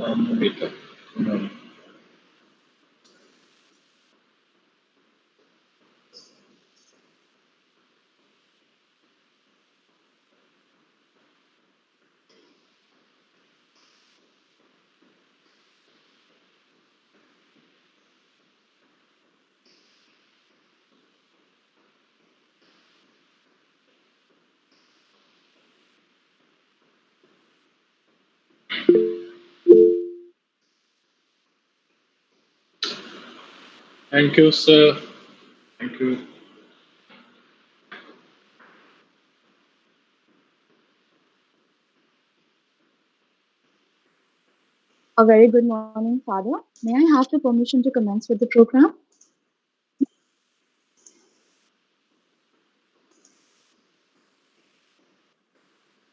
Peter. No. Thank you, sir. Thank you. A very good morning, Father. May I have the permission to commence with the program?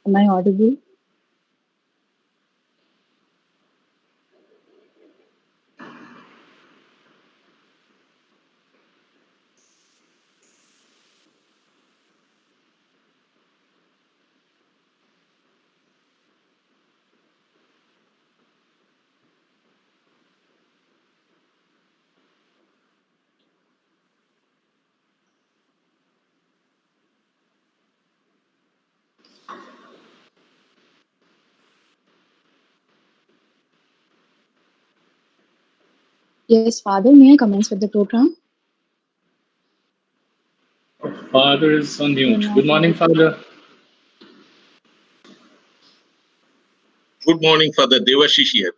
Am I audible? Yes, Father. May I commence with the program? Father is on You're mute. not Good morning, audible. Father. Good morning, Father Devashish here.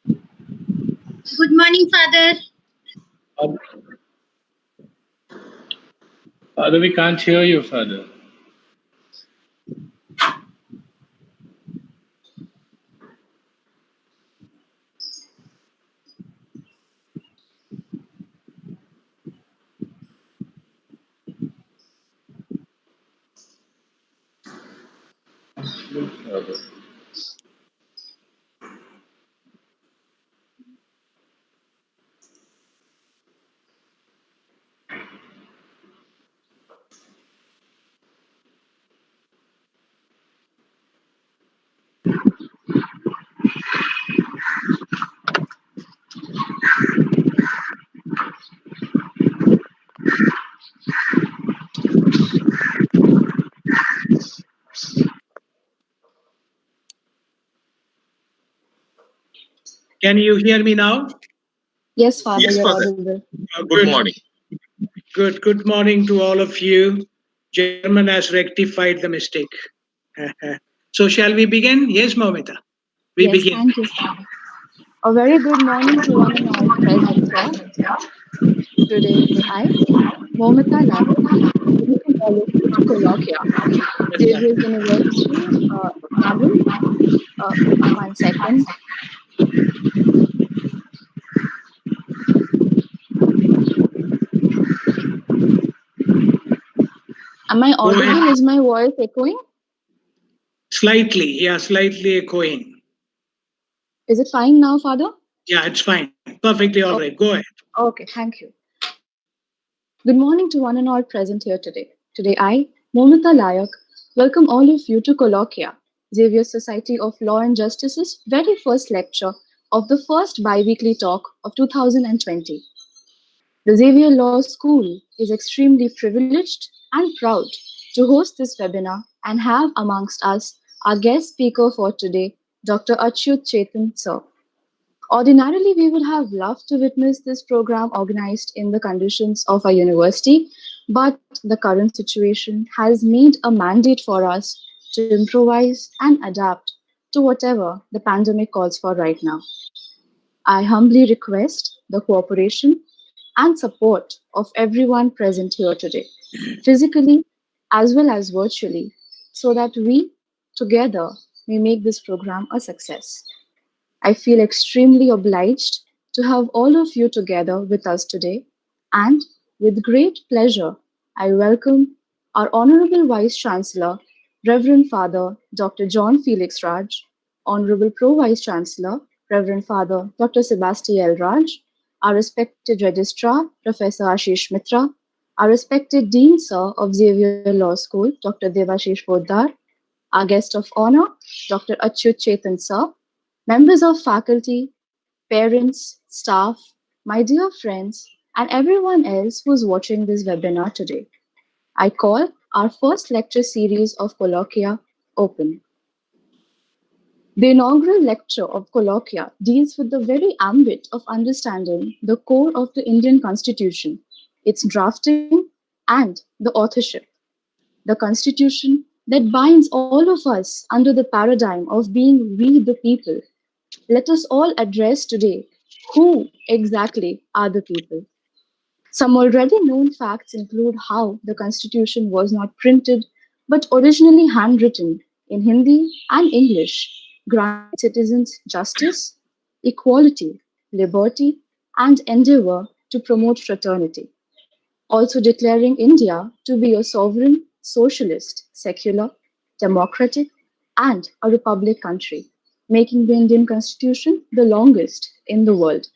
Good morning, Father. Father, we can't hear you, Father. Good, Father. Can you hear me now? Yes, Father. Yes, You're Father. audible. Good morning. Good. Good morning to all of you. German has rectified the mistake. So shall we begin? Yes, Momita. We Yes, begin. thank you, Father. A very good morning to one and all present here. Today, I, Momita Nayak, welcome all of you to Colawquia, Xavier University, Nabil. Uh, 1 second. Am I Go ahead. audible? Is my voice echoing? Slightly echoing. Is it fine now, Father? Yeah, it's fine. Perfectly all right. Go ahead. Okay, thank you. Good morning to one and all present here today. Today, I, Momita Nayak, welcome all of you to Colawquia, Xavier Society of Law and Justice's very first lecture of the first bi-weekly talk of 2020. The Xavier Law School is extremely privileged and proud to host this webinar and have amongst us our guest speaker for today, Dr. Achyut Chetan Sir. Ordinarily, we would have loved to witness this program organized in the conditions of our university, but the current situation has made a mandate for us to improvise and adapt to whatever the pandemic calls for right now. I humbly request the cooperation and support of everyone present here today, physically as well as virtually, so that we together may make this program a success. I feel extremely obliged to have all of you together with us today, and with great pleasure, I welcome our Honorable Vice Chancellor, Reverend Father Dr. John Felix Raj, Honorable Pro Vice Chancellor, Reverend Father Dr. Sebastian Raj, our respected Registrar, Professor Ashish Mitra, our respected Dean Sir of Xavier Law School, Dr. Devashish Poddar, our guest of honor, Dr. Achyut Chetan Sir, Members of faculty, parents, staff, my dear friends, and everyone else who's watching this webinar today, I call our first lecture series of Colawquia open. The inaugural lecture of Colawquia deals with the very ambit of understanding the core of the Indian Constitution, its drafting, and the authorship. The Constitution that binds all of us under the paradigm of being we the people. Let us all address today who exactly are the people. Some already known facts include how the Constitution was not printed but originally handwritten in Hindi and English, granting citizens justice, equality, liberty, and endeavor to promote fraternity, also declaring India to be a sovereign, socialist, secular, democratic, and a republic country, making the Indian Constitution the longest in the world.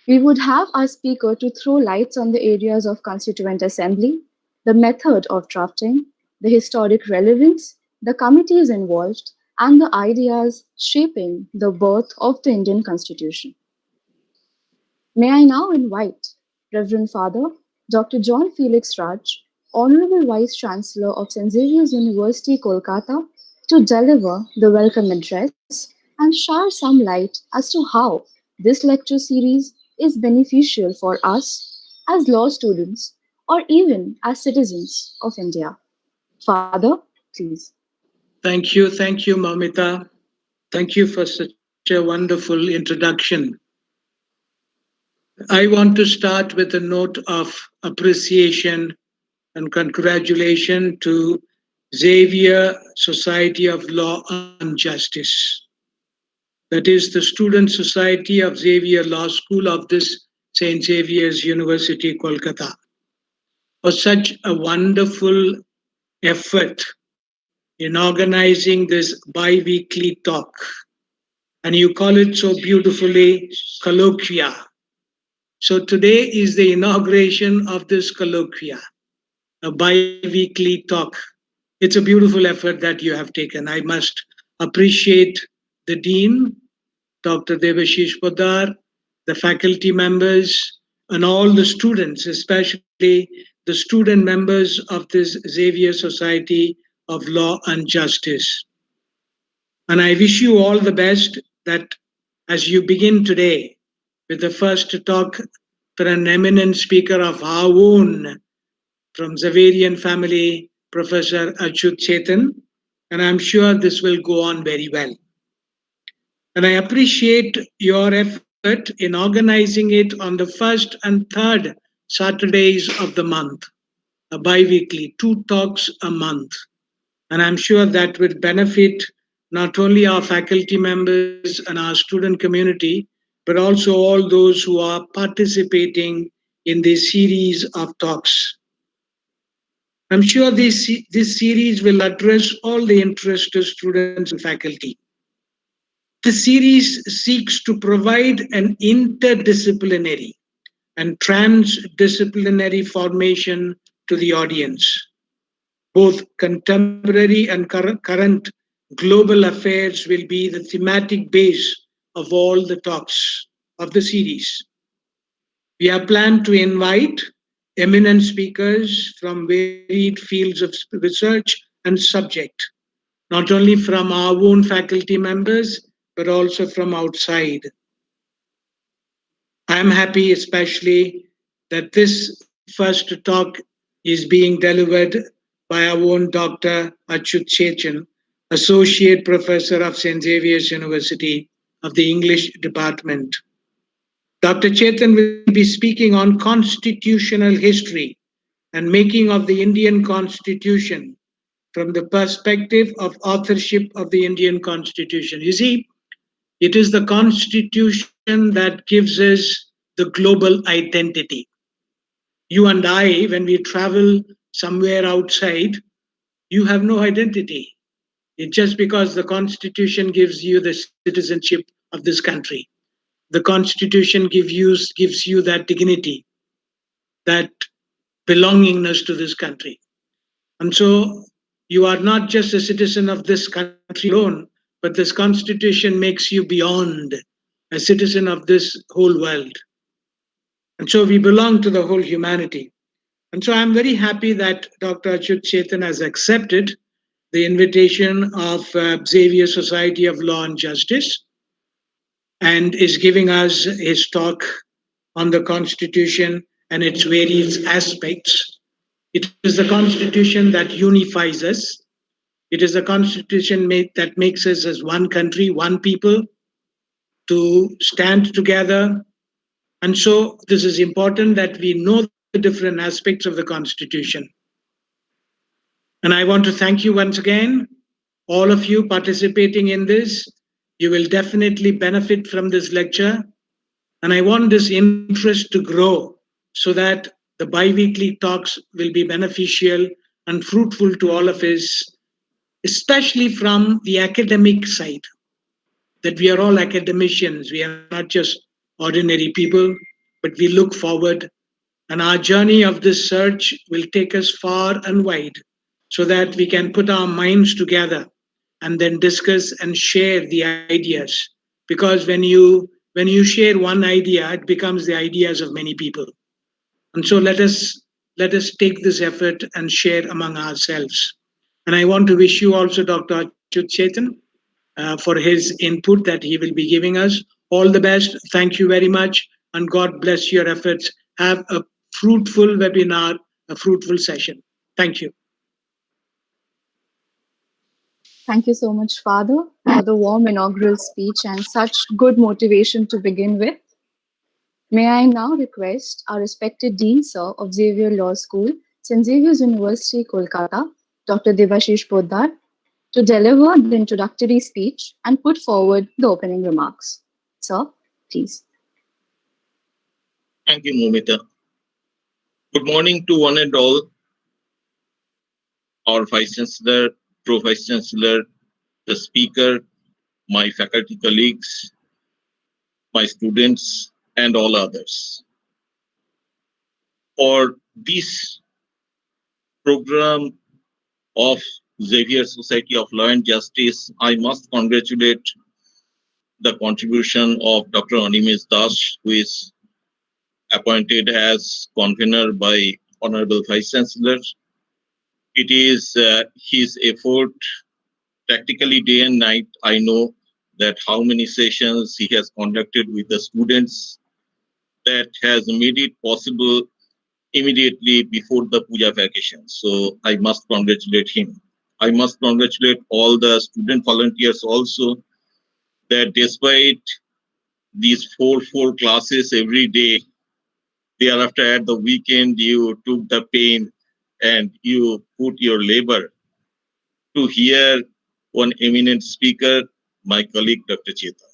We would have our speaker to throw lights on the areas of constituent assembly, the method of drafting, the historic relevance, the committees involved, and the ideas shaping the birth of the Indian Constitution. May I now invite Reverend Father Dr. John Felix Raj, Honorable Vice Chancellor of St. Xavier's University, Kolkata, to deliver the welcome address and share some light as to how this lecture series is beneficial for us as law students or even as citizens of India. Father, please. Thank you, Mamita. Thank you for such a wonderful introduction. I want to start with a note of appreciation and congratulation to Xavier Society of Law and Justice. That is the student society of Xavier Law School of this St. Xavier's University, Kolkata, for such a wonderful effort in organizing this bi-weekly talk. And you call it so beautifully colloquia. So today is the inauguration of this colloquia, a bi-weekly talk. It's a beautiful effort that you have taken. I must appreciate the Dean, Dr. Devashish Poddar, the faculty members, and all the students, especially the student members of this Xavier Society of Law and Justice. And I wish you all the best that as you begin today with the first talk for an eminent speaker of our own from Xaverian family, Professor Achyut Chetan, and I'm sure this will go on very well. And I appreciate your effort in organizing it on the first and third Saturdays of the month, a bi-weekly, 2 talks a month. And I'm sure that will benefit not only our faculty members and our student community, but also all those who are participating in this series of talks. I'm sure this series will address all the interested students and faculty. The series seeks to provide an interdisciplinary and transdisciplinary formation to the audience. Both contemporary and current global affairs will be the thematic base of all the talks of the series. We have planned to invite eminent speakers from varied fields of research and subject, not only from our own faculty members, but also from outside. I am happy, especially, that this first talk is being delivered by our own Dr. Achyut Chetan, Associate Professor of St. Xavier's University of the English Department. Dr. Chetan will be speaking on constitutional history and making of the Indian Constitution from the perspective of authorship of the Indian Constitution. You see, it is the Constitution that gives us the global identity. You and I, when we travel somewhere outside, you have no identity. It's just because the Constitution gives you the citizenship of this country. The Constitution gives you that dignity, that belongingness to this country. And so you are not just a citizen of this country alone, but this constitution makes you beyond a citizen of this whole world. And so we belong to the whole humanity. And so I'm very happy that Dr. Achyut Chetan has accepted the invitation of Xavier Society of Law and Justice and is giving us his talk on the Constitution and its various aspects. It is the Constitution that unifies us. It is a Constitution that makes us as one country, one people, to stand together. And so this is important that we know the different aspects of the Constitution. And I want to thank you once again, all of you participating in this. You will definitely benefit from this lecture. And I want this interest to grow so that the bi-weekly talks will be beneficial and fruitful to all of us, especially from the academic side, that we are all academicians. We are not just ordinary people, but we look forward. And our journey of this search will take us far and wide so that we can put our minds together and then discuss and share the ideas. Because when you share one idea, it becomes the ideas of many people. And so let us take this effort and share among ourselves. And I want to wish you also, Dr. Achyut Chetan, for his input that he will be giving us. All the best. Thank you very much. And God bless your efforts. Have a fruitful webinar, a fruitful session. Thank you. Thank you so much, Father, for the warm inaugural speech and such good motivation to begin with. May I now request our respected Dean Sir of Xavier Law School, St. Xavier's University, Kolkata, Dr. Devashish Poddar, to deliver the introductory speech and put forward the opening remarks. Sir, please. Thank you, Momita. Good morning to one and all, our Vice Chancellor, Pro Vice Chancellor, the Speaker, my faculty colleagues, my students, and all others. For this program of Xavier Society of Law and Justice, I must congratulate the contribution of Dr. Animesh Das, who is appointed as convener by Honorable Vice Chancellor. It is his effort, practically day and night. I know that how many sessions he has conducted with the students that has made it possible immediately before the Puja vacation. So I must congratulate him. I must congratulate all the student volunteers also, that despite these four classes every day, thereafter at the weekend you took the pain and you put your labor to hear one eminent speaker, my colleague Dr. Chetan.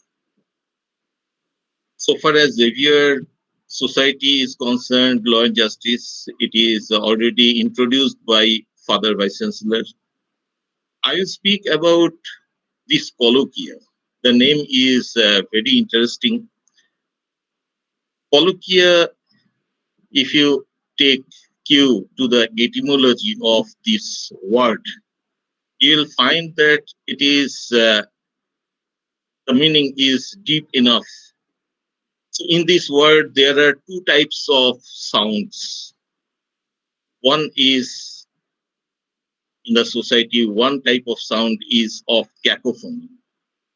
So far as Xavier Society is concerned, law and justice, it is already introduced by Father Vice Chancellor. I will speak about this Colawquia. The name is very interesting. Colawquia, if you take cue to the etymology of this word, you'll find that it is the meaning is deep enough. So in this word, there are two types of sounds. One is in the society, one type of sound is of cacophony,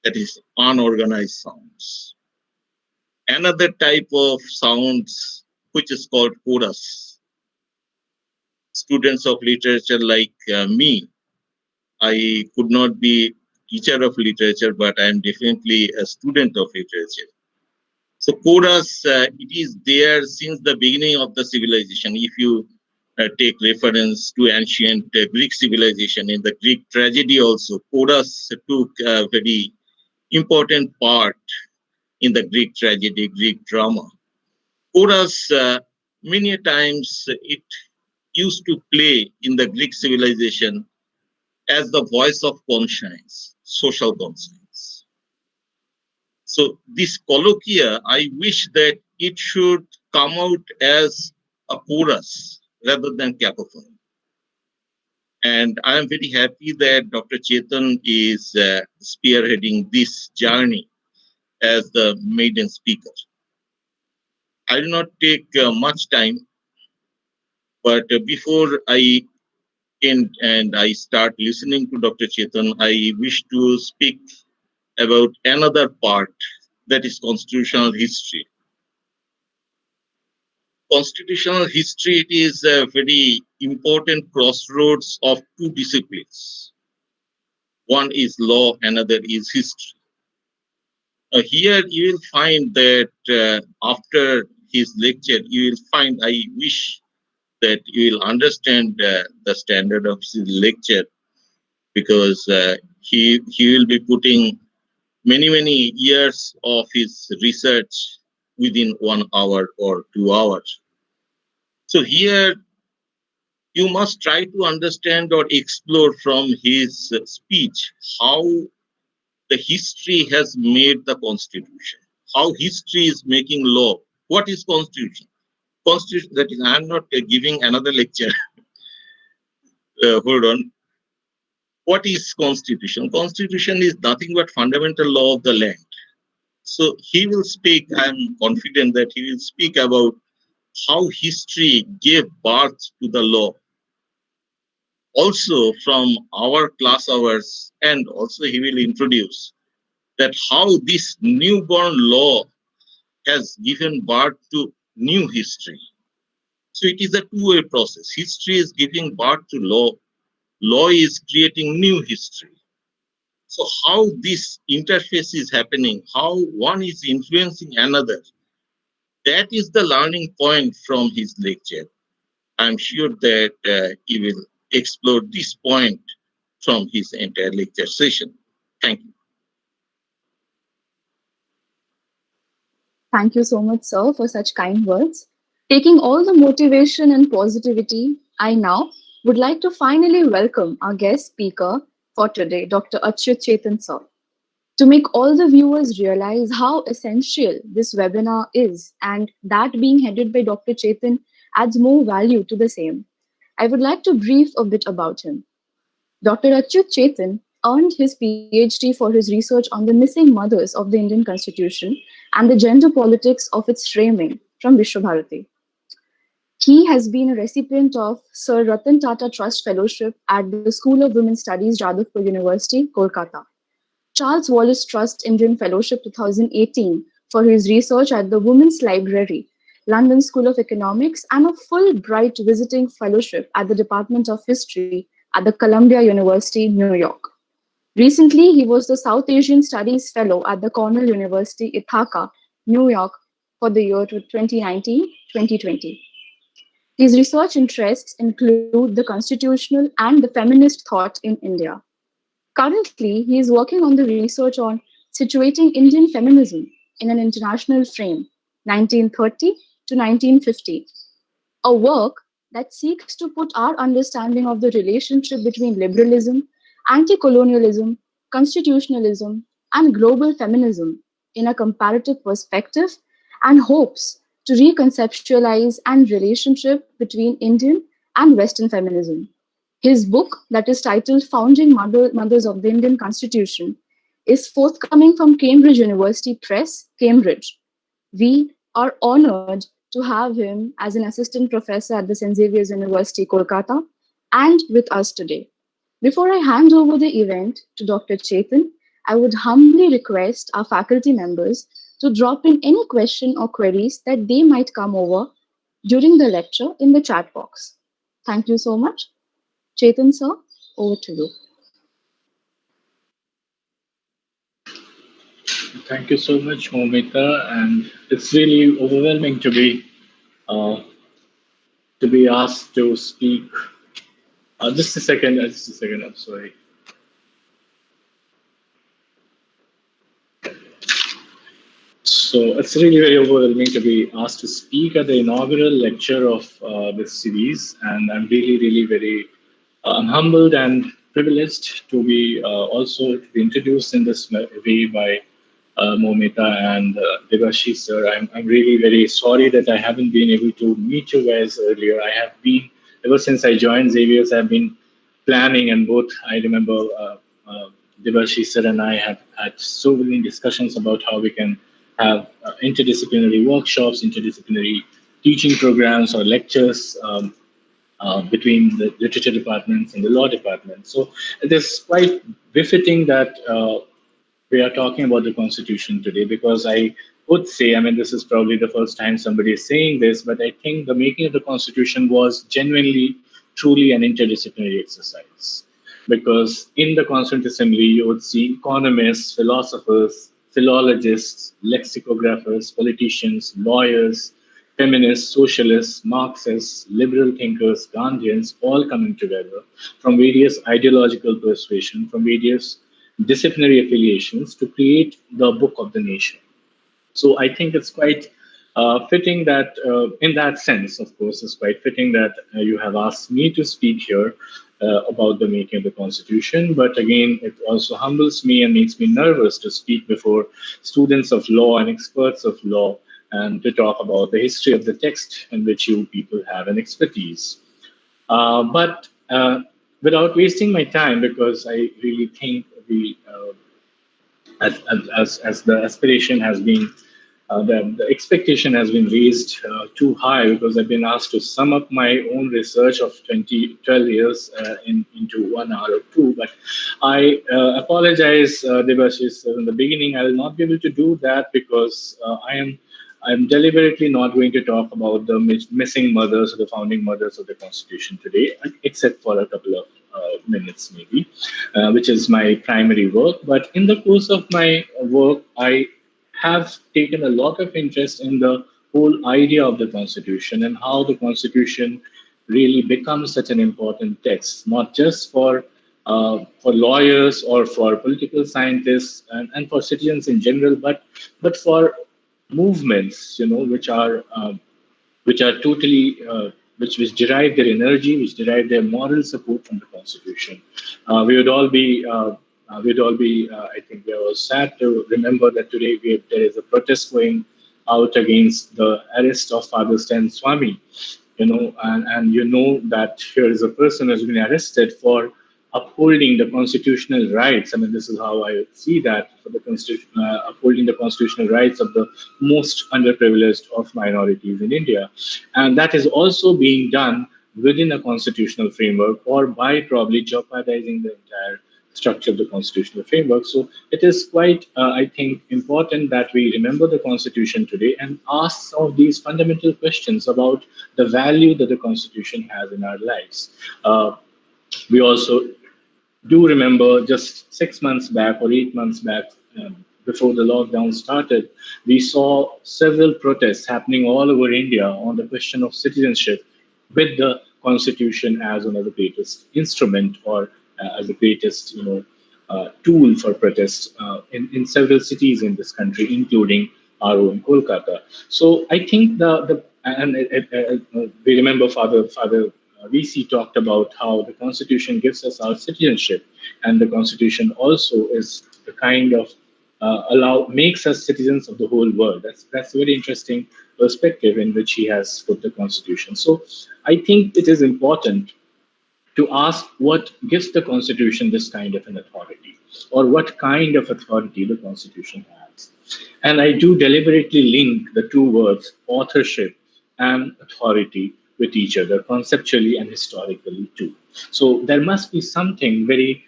that is unorganized sounds. Another type of sounds, which is called chorus. Students of literature like me, I could not be teacher of literature, but I am definitely a student of literature. So chorus, it is there since the beginning of the civilization. If you take reference to ancient Greek civilization, in the Greek tragedy also, chorus took a very important part in the Greek tragedy, Greek drama. Chorus, many times it used to play in the Greek civilization as the voice of conscience, social conscience. So this Colawquia, I wish that it should come out as a chorus rather than cacophony. And I am very happy that Dr. Chetan is spearheading this journey as the maiden speaker. I will not take much time, but before I end and I start listening to Dr. Chetan, I wish to speak about another part, that is constitutional history. Constitutional history, it is a very important crossroads of two disciplines. One is law, another is history. Here you will find that after his lecture, you will find, I wish that you will understand the standard of his lecture, because he will be putting many years of his research within 1 hour or 2 hours. So here you must try to understand or explore from his speech how the history has made the constitution, how history is making law. What is constitution? Constitution, that is, I am not giving another lecture. Hold on. What is constitution? Constitution is nothing but fundamental law of the land. So he will speak, I am confident that he will speak about how history gave birth to the law. Also from our class hours, and also he will introduce that how this newborn law has given birth to new history. So it is a two-way process. History is giving birth to law. Law is creating new history. So how this interface is happening, how one is influencing another, that is the learning point from his lecture. I'm sure that he will explore this point from his entire lecture session. Thank you. Thank you so much, sir, for such kind words. Taking all the motivation and positivity, I now would like to finally welcome our guest speaker for today, Dr. Achyut Chetan, sir. To make all the viewers realize how essential this webinar is, and that being headed by Dr. Chetan adds more value to the same, I would like to brief a bit about him. Dr. Achyut Chetan earned his PhD for his research on the missing mothers of the Indian Constitution and the gender politics of its framing from Vishwabharati. He has been a recipient of Sir Ratan Tata Trust Fellowship at the School of Women's Studies, Jadavpur University, Kolkata. Charles Wallace Trust Indian Fellowship 2018 for his research at the Women's Library, London School of Economics, and a Fulbright visiting fellowship at the Department of History at the Columbia University, New York. Recently, he was the South Asian Studies Fellow at the Cornell University, Ithaca, New York, for the year 2019-2020. His research interests include the constitutional and the feminist thought in India. Currently, he is working on the research on situating Indian feminism in an international frame, 1930 to 1950, a work that seeks to put our understanding of the relationship between liberalism, anti-colonialism, constitutionalism, and global feminism in a comparative perspective, and hopes to reconceptualize and relationship between Indian and Western feminism. His book, that is titled Founding Mothers of the Indian Constitution, is forthcoming from Cambridge University Press, Cambridge. We are honored to have him as an assistant professor at the St. Xavier's University, Kolkata, and with us today. Before I hand over the event to Dr. Chetan, I would humbly request our faculty members to drop in any question or queries that they might come over during the lecture in the chat box. Thank you so much. Chetan, sir, over to you. Thank you so much, Momita, and it's really overwhelming uh, to be asked to speak. Just a second. I'm sorry. So it's really very overwhelming to be asked to speak at the inaugural lecture of this series, and I'm really very I'm humbled and privileged to be also to be introduced in this way by Momita and Devashi sir. I'm really very sorry that I haven't been able to meet you guys earlier. I have been, ever since I joined Xavier's, I've been planning, and both I remember Devashi sir and I have had so many discussions about how we can have interdisciplinary workshops, interdisciplinary teaching programs or lectures between the literature departments and the law department. So it is quite befitting that we are talking about the Constitution today, because I would say, I mean, this is probably the first time somebody is saying this, but I think the making of the Constitution was genuinely, truly an interdisciplinary exercise. Because in the Constituent Assembly, you would see economists, philosophers, philologists, lexicographers, politicians, lawyers, feminists, socialists, Marxists, liberal thinkers, Gandhians, all coming together from various ideological persuasion, from various disciplinary affiliations to create the book of the nation. So I think it's quite fitting that, in that sense, of course, it's quite fitting that you have asked me to speak here about the making of the Constitution. But again, it also humbles me and makes me nervous to speak before students of law and experts of law and to talk about the history of the text in which you people have an expertise. But without wasting my time, because I really think as the aspiration has been, the expectation has been raised too high, because I've been asked to sum up my own research of 12 years into 1 hour or two. But I apologize, Debashis, in the beginning. I will not be able to do that because I'm deliberately not going to talk about the missing mothers or the founding mothers of the Constitution today, except for a couple of minutes maybe, which is my primary work. But in the course of my work, I have taken a lot of interest in the whole idea of the Constitution and how the Constitution really becomes such an important text, not just for lawyers or for political scientists and for citizens in general, but for movements, which are totally which derive their energy, which derive their moral support from the Constitution. We would all be. I think we are all sad to remember that today there is a protest going out against the arrest of Father Stan Swami. And you know that here is a person who's been arrested for upholding the constitutional rights. I mean, this is how I see that, for the constitution, upholding the constitutional rights of the most underprivileged of minorities in India, and that is also being done within a constitutional framework or by probably jeopardizing the entire structure of the constitutional framework. So it is quite, I think, important that we remember the Constitution today and ask some of these fundamental questions about the value that the Constitution has in our lives. We also do remember just 6 months back or 8 months back, before the lockdown started, we saw several protests happening all over India on the question of citizenship, with the Constitution as one of the greatest instrument or as the greatest tool for protest in several cities in this country, including our own Kolkata. So I think we remember Father VC talked about how the Constitution gives us our citizenship, and the Constitution also is the kind of makes us citizens of the whole world. That's a very interesting perspective in which he has put the Constitution. So I think it is important to ask what gives the Constitution this kind of an authority, or what kind of authority the Constitution has. And I do deliberately link the two words, authorship and authority, with each other, conceptually and historically too. So there must be something very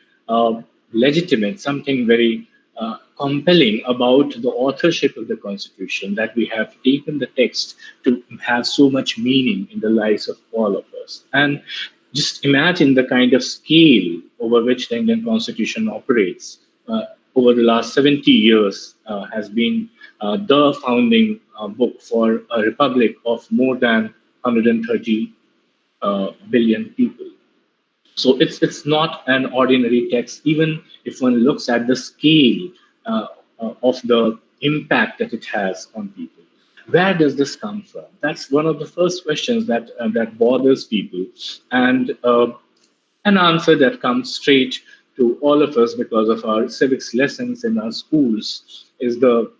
legitimate, something very compelling about the authorship of the Constitution, that we have taken the text to have so much meaning in the lives of all of us. And just imagine the kind of scale over which the Indian Constitution operates. Over the last 70 years has been the founding book for a republic of more than 130 billion people. So it's not an ordinary text, even if one looks at the scale of the impact that it has on people. Where does this come from? That's one of the first questions that bothers people, and an answer that comes straight to all of us because of our civics lessons in our schools is the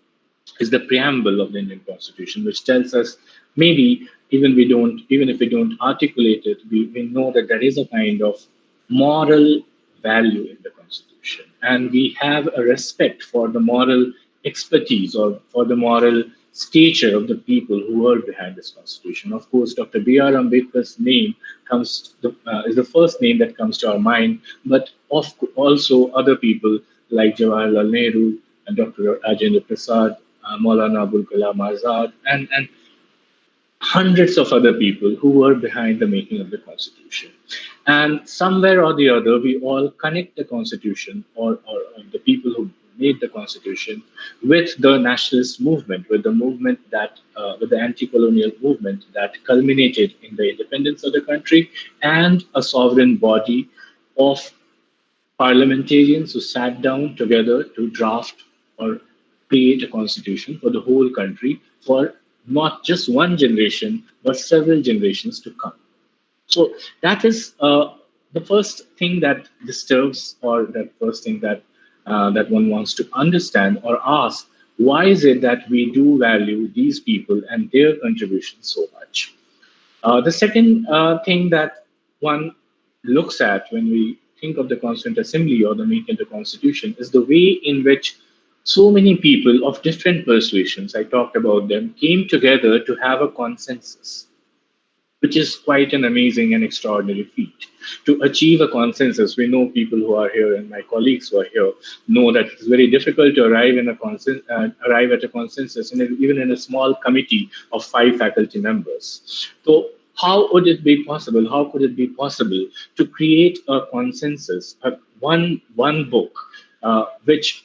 preamble of the Indian Constitution, which tells us, maybe even if we don't articulate it, we know that there is a kind of moral value in the Constitution, and we have a respect for the moral expertise or for the moral stature of the people who were behind this Constitution. Of course, Dr. B.R. Ambedkar's name is the first name that comes to our mind, but also other people like Jawaharlal Nehru and Dr. Rajendra Prasad, Maulana Abul Kalam Azad, and hundreds of other people who were behind the making of the Constitution. And somewhere or the other, we all connect the Constitution or the people who made the Constitution with the nationalist movement, with the movement with the anti-colonial movement that culminated in the independence of the country and a sovereign body of parliamentarians who sat down together to draft or create a constitution for the whole country for not just one generation, but several generations to come. So that is the first thing that disturbs, or that first thing that one wants to understand or ask. Why is it that we do value these people and their contributions so much? The second thing that one looks at when we think of the Constituent Assembly or the making of the Constitution is the way in which so many people of different persuasions, I talked about them, came together to have a consensus, which is quite an amazing and extraordinary feat. To achieve a consensus, we know people who are here and my colleagues who are here know that it's very difficult to arrive at a consensus, even in a small committee of 5 faculty members. So, how would it be possible? How could it be possible to create a consensus, one book, which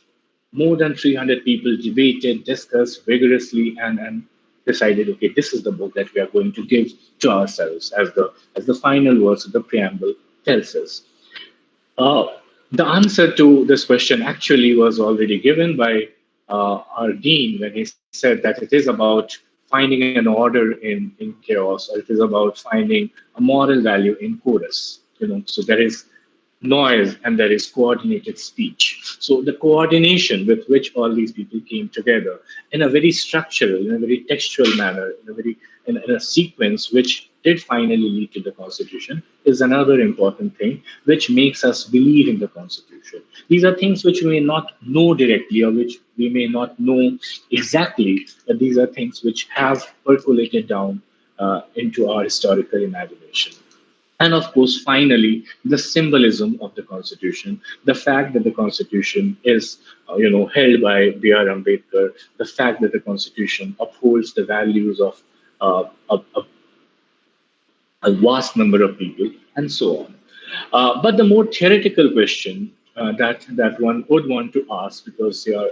more than 300 people debated, discussed vigorously, and decided, okay, this is the book that we are going to give to ourselves as the final words of the preamble tells us. Uh, the answer to this question actually was already given by our dean when he said that it is about finding an order in chaos, or it is about finding a moral value in chorus. So there is noise and there is coordinated speech. So the coordination with which all these people came together in a very structural, in a very textual manner, in a sequence which did finally lead to the Constitution is another important thing which makes us believe in the Constitution. These are things which we may not know directly or which we may not know exactly, but these are things which have percolated down into our historical imagination. And of course, finally, the symbolism of the Constitution, the fact that the Constitution is, held by B.R. Ambedkar, the fact that the Constitution upholds the values of a vast number of people, and so on. But the more theoretical question that one would want to ask, because they are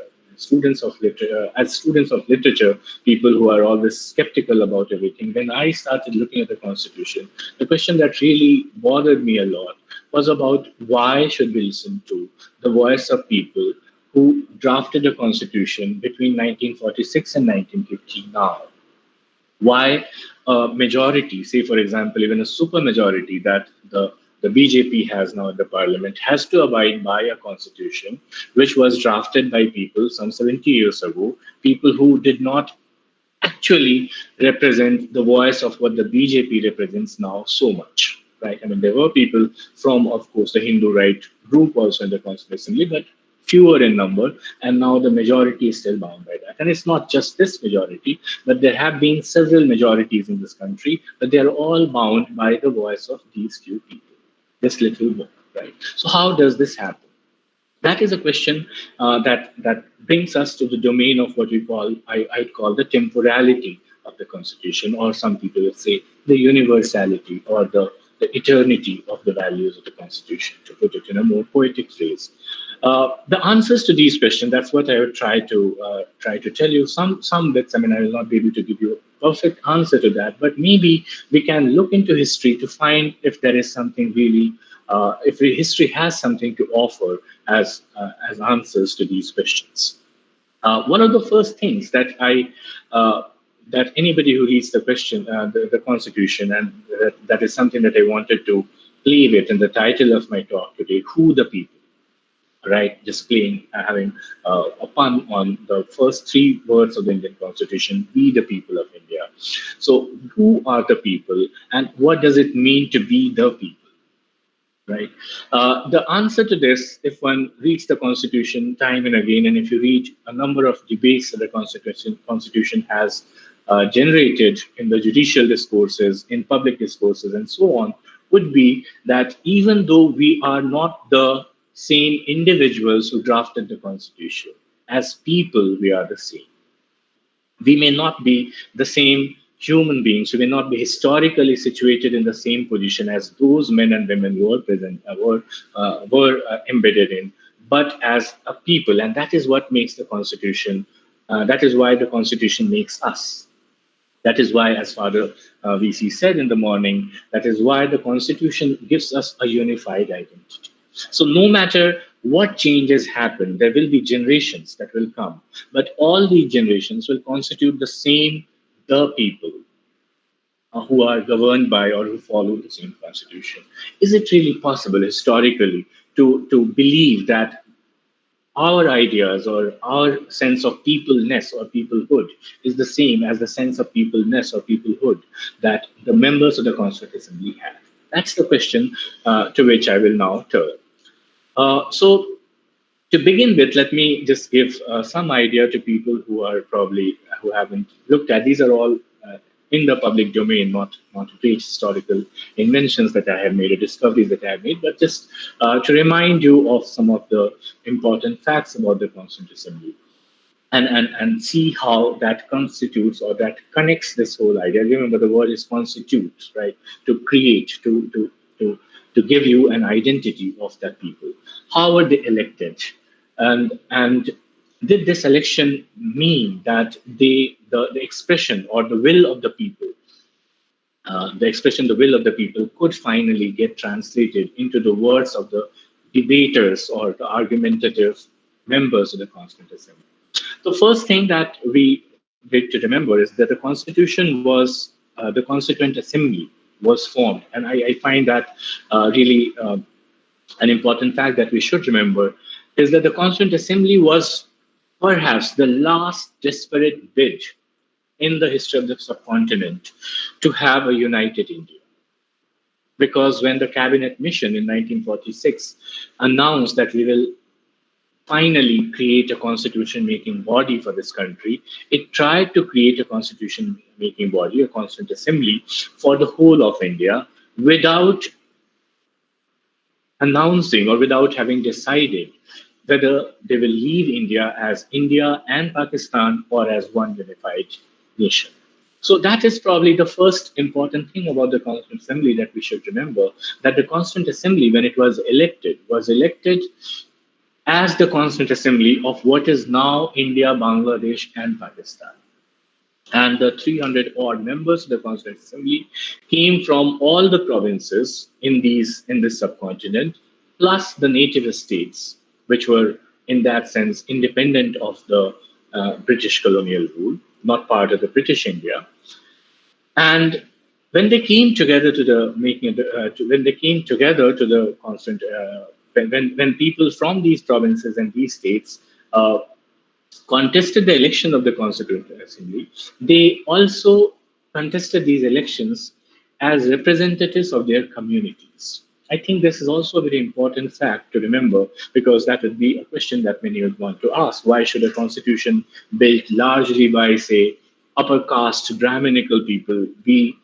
as students of literature, people who are always skeptical about everything. When I started looking at the Constitution, the question that really bothered me a lot was about why should we listen to the voice of people who drafted the Constitution between 1946 and 1950 now. Why a majority, say for example, even a supermajority that the BJP has now in the parliament, has to abide by a constitution which was drafted by people some 70 years ago, people who did not actually represent the voice of what the BJP represents now so much, right? I mean, there were people from, of course, the Hindu right group also in the Constitutional Assembly, but fewer in number, and now the majority is still bound by that. And it's not just this majority, but there have been several majorities in this country, but they are all bound by the voice of these few people, this little book, right? So how does this happen? That is a question that brings us to the domain of what I'd call the temporality of the Constitution, or some people would say the universality or the eternity of the values of the Constitution, to put it in a more poetic phrase. The answers to these questions, that's what I would try to tell you. Some bits, I mean, I will not be able to give you a perfect answer to that, but maybe we can look into history to find if there is something really, if history has something to offer as answers to these questions. One of the first things that anybody who reads the question, the Constitution, and that is something that I wanted to play with in the title of my talk today, who the people, right? Just playing, having a pun on the first three words of the Indian Constitution, we the people of India. So who are the people and what does it mean to be the people? right? The answer to this, if one reads the Constitution time and again, and if you read a number of debates that the Constitution has generated in the judicial discourses, in public discourses, and so on, would be that even though we are not the same individuals who drafted the Constitution, as people, we are the same. We may not be the same human beings. We may not be historically situated in the same position as those men and women who were embedded in, but as a people, and that is what makes the Constitution. That is why the Constitution makes us. That is why, as Father VC said in the morning, that is why the Constitution gives us a unified identity. So, no matter what changes happen, there will be generations that will come, but all these generations will constitute the same, the people who are governed by or who follow the same Constitution. Is it really possible historically to believe that our ideas or our sense of peopleness or peoplehood is the same as the sense of peopleness or peoplehood that the members of the Constituent Assembly have? That's the question to which I will now turn. So, to begin with, let me just give some idea to people who are probably who haven't looked at. These are all in the public domain, not great historical inventions that I have made or discoveries that I have made, but just to remind you of some of the important facts about the Constituent Assembly. And see how that constitutes or that connects this whole idea. Remember, the word is constitute, right? To create, to give you an identity of that people. How were they elected? And did this election mean that the expression or the will of the people, the expression, the will of the people, could finally get translated into the words of the debaters or the argumentative members of the Constituent Assembly? The first thing that we need to remember is that the Constitution was the Constituent Assembly was formed, and I find that really an important fact that we should remember is that the Constituent Assembly was perhaps the last desperate bid in the history of the subcontinent to have a united India. Because when the cabinet mission in 1946 announced that we will finally create a constitution making body for this country, it tried to create a constitution making body, a constituent assembly for the whole of India without announcing or without having decided whether they will leave India as India and Pakistan or as one unified nation. So that is probably the first important thing about the Constituent Assembly that we should remember, that the Constituent Assembly, when it was elected as the Constituent Assembly of what is now India, Bangladesh, and Pakistan. And the 300 odd members of the Constituent Assembly came from all the provinces in this subcontinent, plus the native states, which were in that sense independent of the British colonial rule, not part of the British India. And when they came together to the making of when they came together to the constant when people from these provinces and these states contested the election of the Constituent Assembly, they also contested these elections as representatives of their communities. I think this is also a very important fact to remember, because that would be a question that many would want to ask. Why should a constitution built largely by, say, upper caste Brahminical people be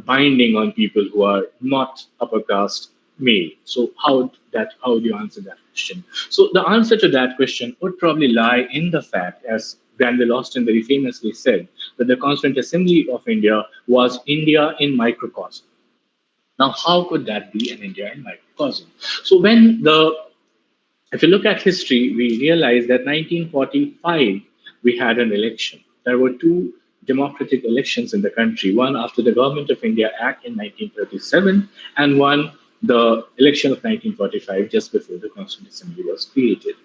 binding on people who are not upper caste male? So how do you answer that question? So the answer to that question would probably lie in the fact, as Granville Austin very famously said, that the Constituent Assembly of India was India in microcosm. Now, how could that be an India in microcosm? So if you look at history, we realize that 1945, we had an election. There were two democratic elections in the country, one after the Government of India Act in 1937, and one the election of 1945, just before the Constituent Assembly was created.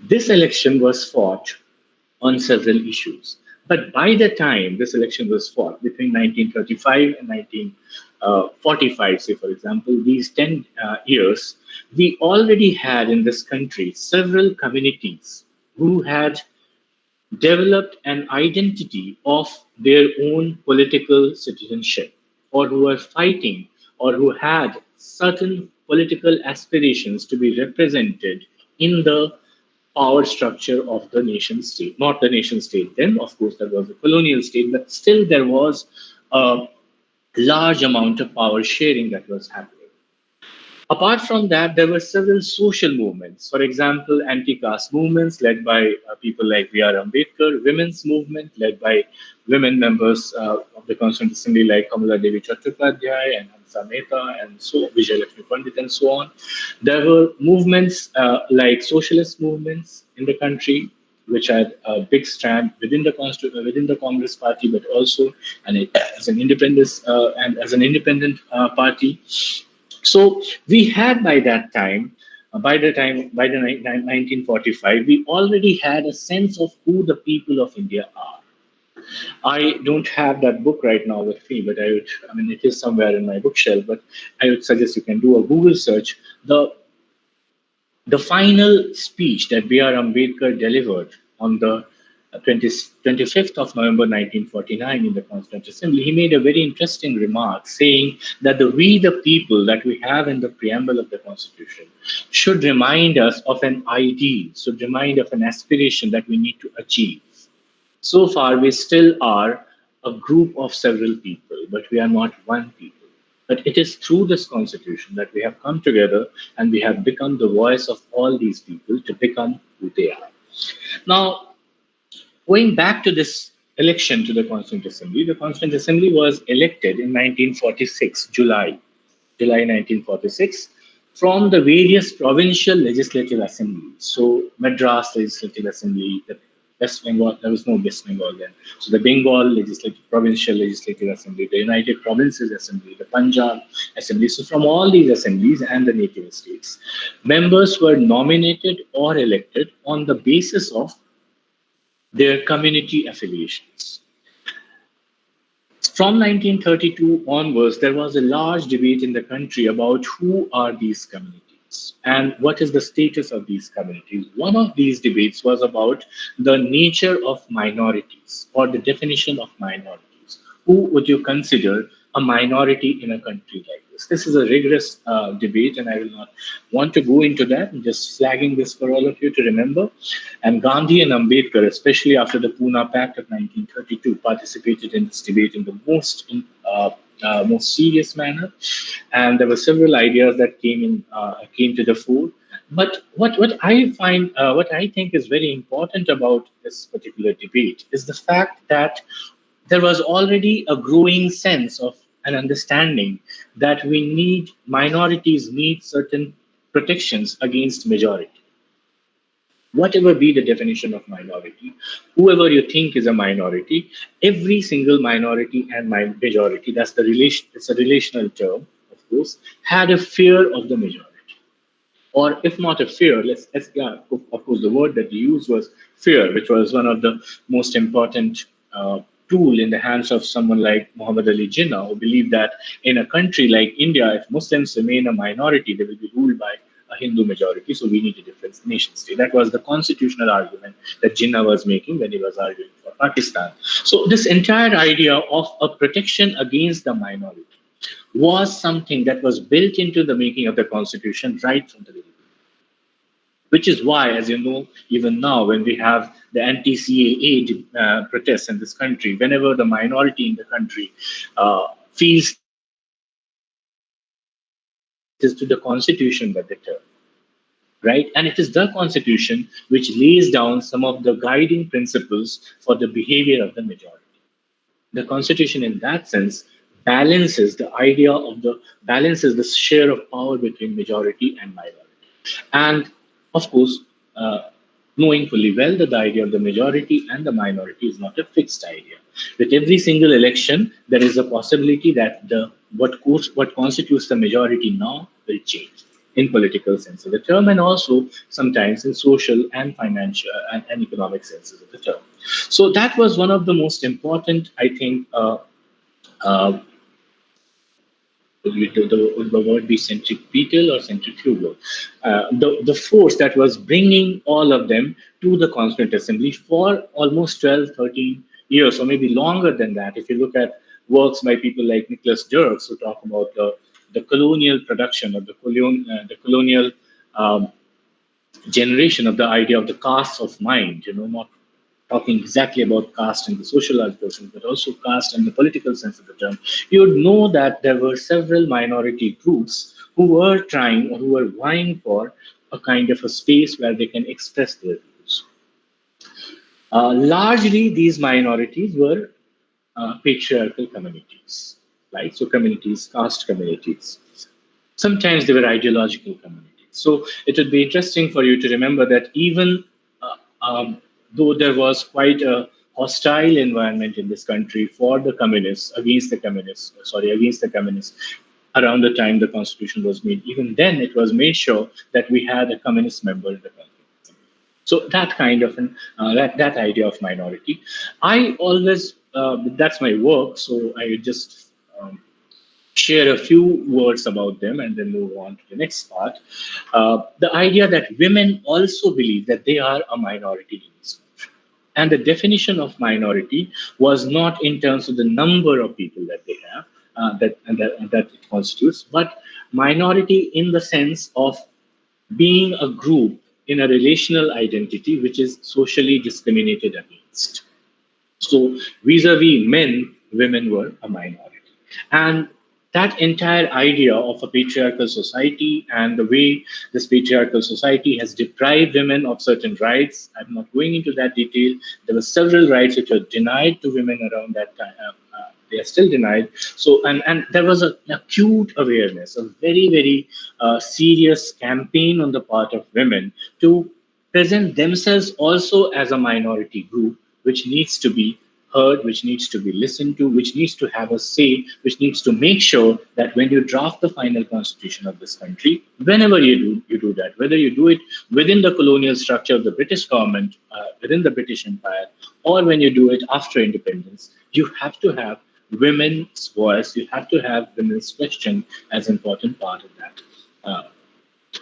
This election was fought on several issues. But by the time this election was fought, between 1935 and 1945, say, for example, these 10 years, we already had in this country several communities who had developed an identity of their own political citizenship, or who were fighting, or who had certain political aspirations to be represented in the power structure of the nation state. Not the nation state then, of course, that was a colonial state, but still there was a large amount of power sharing that was happening. Apart from that, there were several social movements. For example, anti-caste movements led by people like V.R. Ambedkar, women's movement led by women members of the Constituent Assembly like Kamala Devi Chattopadhyay and Hamsa Mehta and so Vijay Lakshmi Pandit and so on. There were movements like socialist movements in the country, which had a big strand within within the Congress Party, but also as an independent party. So we had by that time, by the 1945, we already had a sense of who the people of India are. I don't have that book right now with me, but I mean, it is somewhere in my bookshelf. But I would suggest you can do a Google search. The final speech that B.R. Ambedkar delivered on the 25th of November 1949 in the Constituent Assembly, he made a very interesting remark saying that the we the people that we have in the preamble of the Constitution should remind us of an ideal, should remind of an aspiration that we need to achieve. So far, we still are a group of several people, but we are not one people. But it is through this constitution that we have come together and we have become the voice of all these people to become who they are. Now, going back to this election to the Constituent Assembly was elected in 1946, July 1946, from the various provincial legislative assemblies. So Madras Legislative Assembly, the West Bengal, there was no West Bengal then. So the Bengal Provincial Legislative Assembly, the United Provinces Assembly, the Punjab Assembly. So from all these assemblies and the native states, members were nominated or elected on the basis of their community affiliations. From 1932 onwards, there was a large debate in the country about who are these communities and what is the status of these communities. One of these debates was about the nature of minorities or the definition of minorities. Who would you consider a minority in a country like this? This is a rigorous debate, and I will not want to go into that. I'm just flagging this for all of you to remember. And Gandhi and Ambedkar, especially after the Pune Pact of 1932, participated in this debate in the most serious manner. And there were several ideas that came to the fore. But what I think is very important about this particular debate is the fact that there was already a growing sense of an understanding that minorities need certain protections against majority. Whatever be the definition of minority, whoever you think is a minority, every single minority and majority, it's a relational term, of course, had a fear of the majority. Or if not a fear, yeah, of course, the word that they used was fear, which was one of the most important tool in the hands of someone like Muhammad Ali Jinnah, who believed that in a country like India, if Muslims remain a minority, they will be ruled by a Hindu majority, so we need a different nation state. That was the constitutional argument that Jinnah was making when he was arguing for Pakistan. So this entire idea of a protection against the minority was something that was built into the making of the constitution right from the beginning. Which is why, as you know, even now, when we have the anti-CAA protests in this country, whenever the minority in the country feels it is to the constitution that they turn, right? And it is the constitution which lays down some of the guiding principles for the behavior of the majority. The constitution, in that sense, balances the share of power between majority and minority. And of course, knowing fully well that the idea of the majority and the minority is not a fixed idea. With every single election, there is a possibility that what constitutes the majority now will change in political sense of the term, and also sometimes in social and financial and economic senses of the term. So that was one of the most important, I think, uh, the word be centripetal or centrifugal, the force that was bringing all of them to the Constituent Assembly for almost 12, 13 years, or maybe longer than that. If you look at works by people like Nicholas Dirks, who talk about the colonial production of the colonial um, generation of the idea of the caste of mind, not talking exactly about caste in the sociological sense, but also caste in the political sense of the term, you would know that there were several minority groups who were trying or who were vying for a kind of a space where they can express their views. Largely, these minorities were patriarchal communities, right? So communities, caste communities. Sometimes they were ideological communities. So it would be interesting for you to remember that even uh, um, though there was quite a hostile environment in this country for the communists, against the communists, around the time the constitution was made, even then it was made sure that we had a communist member in the country. So that kind of that idea of minority, I always that's my work. So I just share a few words about them and then move on to the next part. The idea that women also believe that they are a minority in this country. And the definition of minority was not in terms of the number of people that they have, that it constitutes, but minority in the sense of being a group in a relational identity which is socially discriminated against. So, vis-a-vis men, women were a minority. And that entire idea of a patriarchal society and the way this patriarchal society has deprived women of certain rights, I'm not going into that detail. There were several rights which were denied to women around that time. They are still denied. So, and there was an acute awareness, a very, very serious campaign on the part of women to present themselves also as a minority group, which needs to be heard, which needs to be listened to, which needs to have a say, which needs to make sure that when you draft the final constitution of this country, whenever you do that, whether you do it within the colonial structure of the British government, within the British Empire, or when you do it after independence, you have to have women's voice, you have to have women's question as an important part of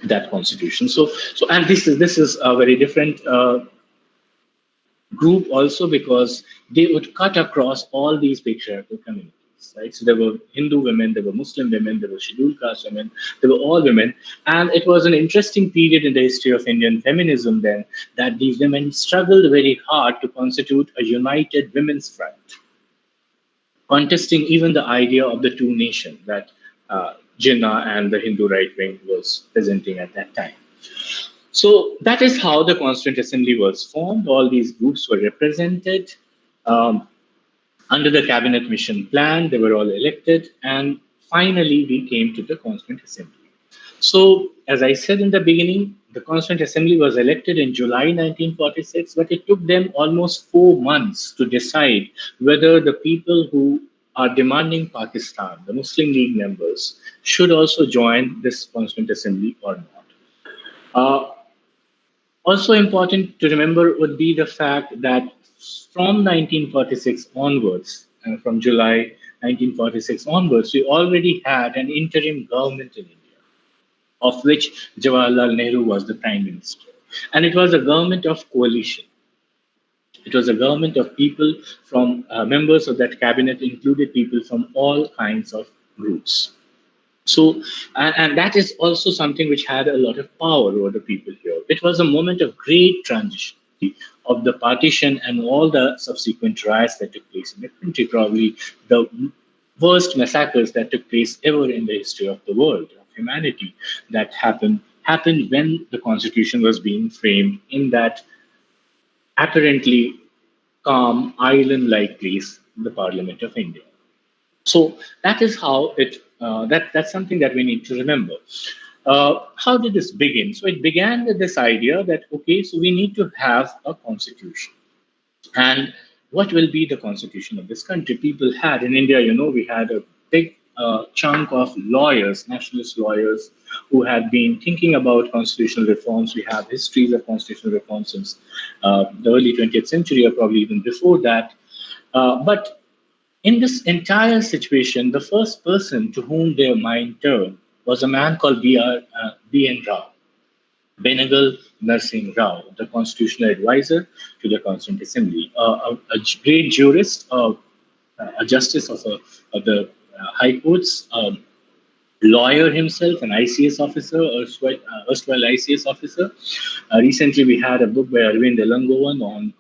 that constitution. So, and this is a very different group also because they would cut across all these patriarchal communities, right? So there were Hindu women, there were Muslim women, there were scheduled caste women, there were all women. And it was an interesting period in the history of Indian feminism then that these women struggled very hard to constitute a united women's front, contesting even the idea of the two nations that Jinnah and the Hindu right wing was presenting at that time. So that is how the Constituent Assembly was formed. All these groups were represented under the Cabinet Mission Plan. They were all elected. And finally, we came to the Constituent Assembly. So, as I said in the beginning, the Constituent Assembly was elected in July 1946, but it took them almost 4 months to decide whether the people who are demanding Pakistan, the Muslim League members, should also join this Constituent Assembly or not. Also important to remember would be the fact that from 1946 onwards, from July 1946 onwards, we already had an interim government in India, of which Jawaharlal Nehru was the prime minister. And it was a government of coalition. It was a government of people from members of that cabinet, included people from all kinds of groups. So, and that is also something which had a lot of power over the people here. It was a moment of great transition of the partition and all the subsequent riots that took place in the country, probably the worst massacres that took place ever in the history of the world, of humanity, that happened when the constitution was being framed in that apparently calm island-like place, the Parliament of India. So that is how that's something that we need to remember. How did this begin? So it began with this idea that, okay, so we need to have a constitution. And what will be the constitution of this country? People had, in India, we had a big chunk of lawyers, nationalist lawyers, who had been thinking about constitutional reforms. We have histories of constitutional reforms since the early 20th century, or probably even before that. But in this entire situation, the first person to whom their mind turned was a man called B.N. Rao, Benegal Narsingh Rao, the constitutional advisor to the Constituent Assembly, a great jurist, a justice of the High Courts, lawyer himself, an ICS officer, erstwhile ICS officer. Recently, we had a book by Arvind Elangovan on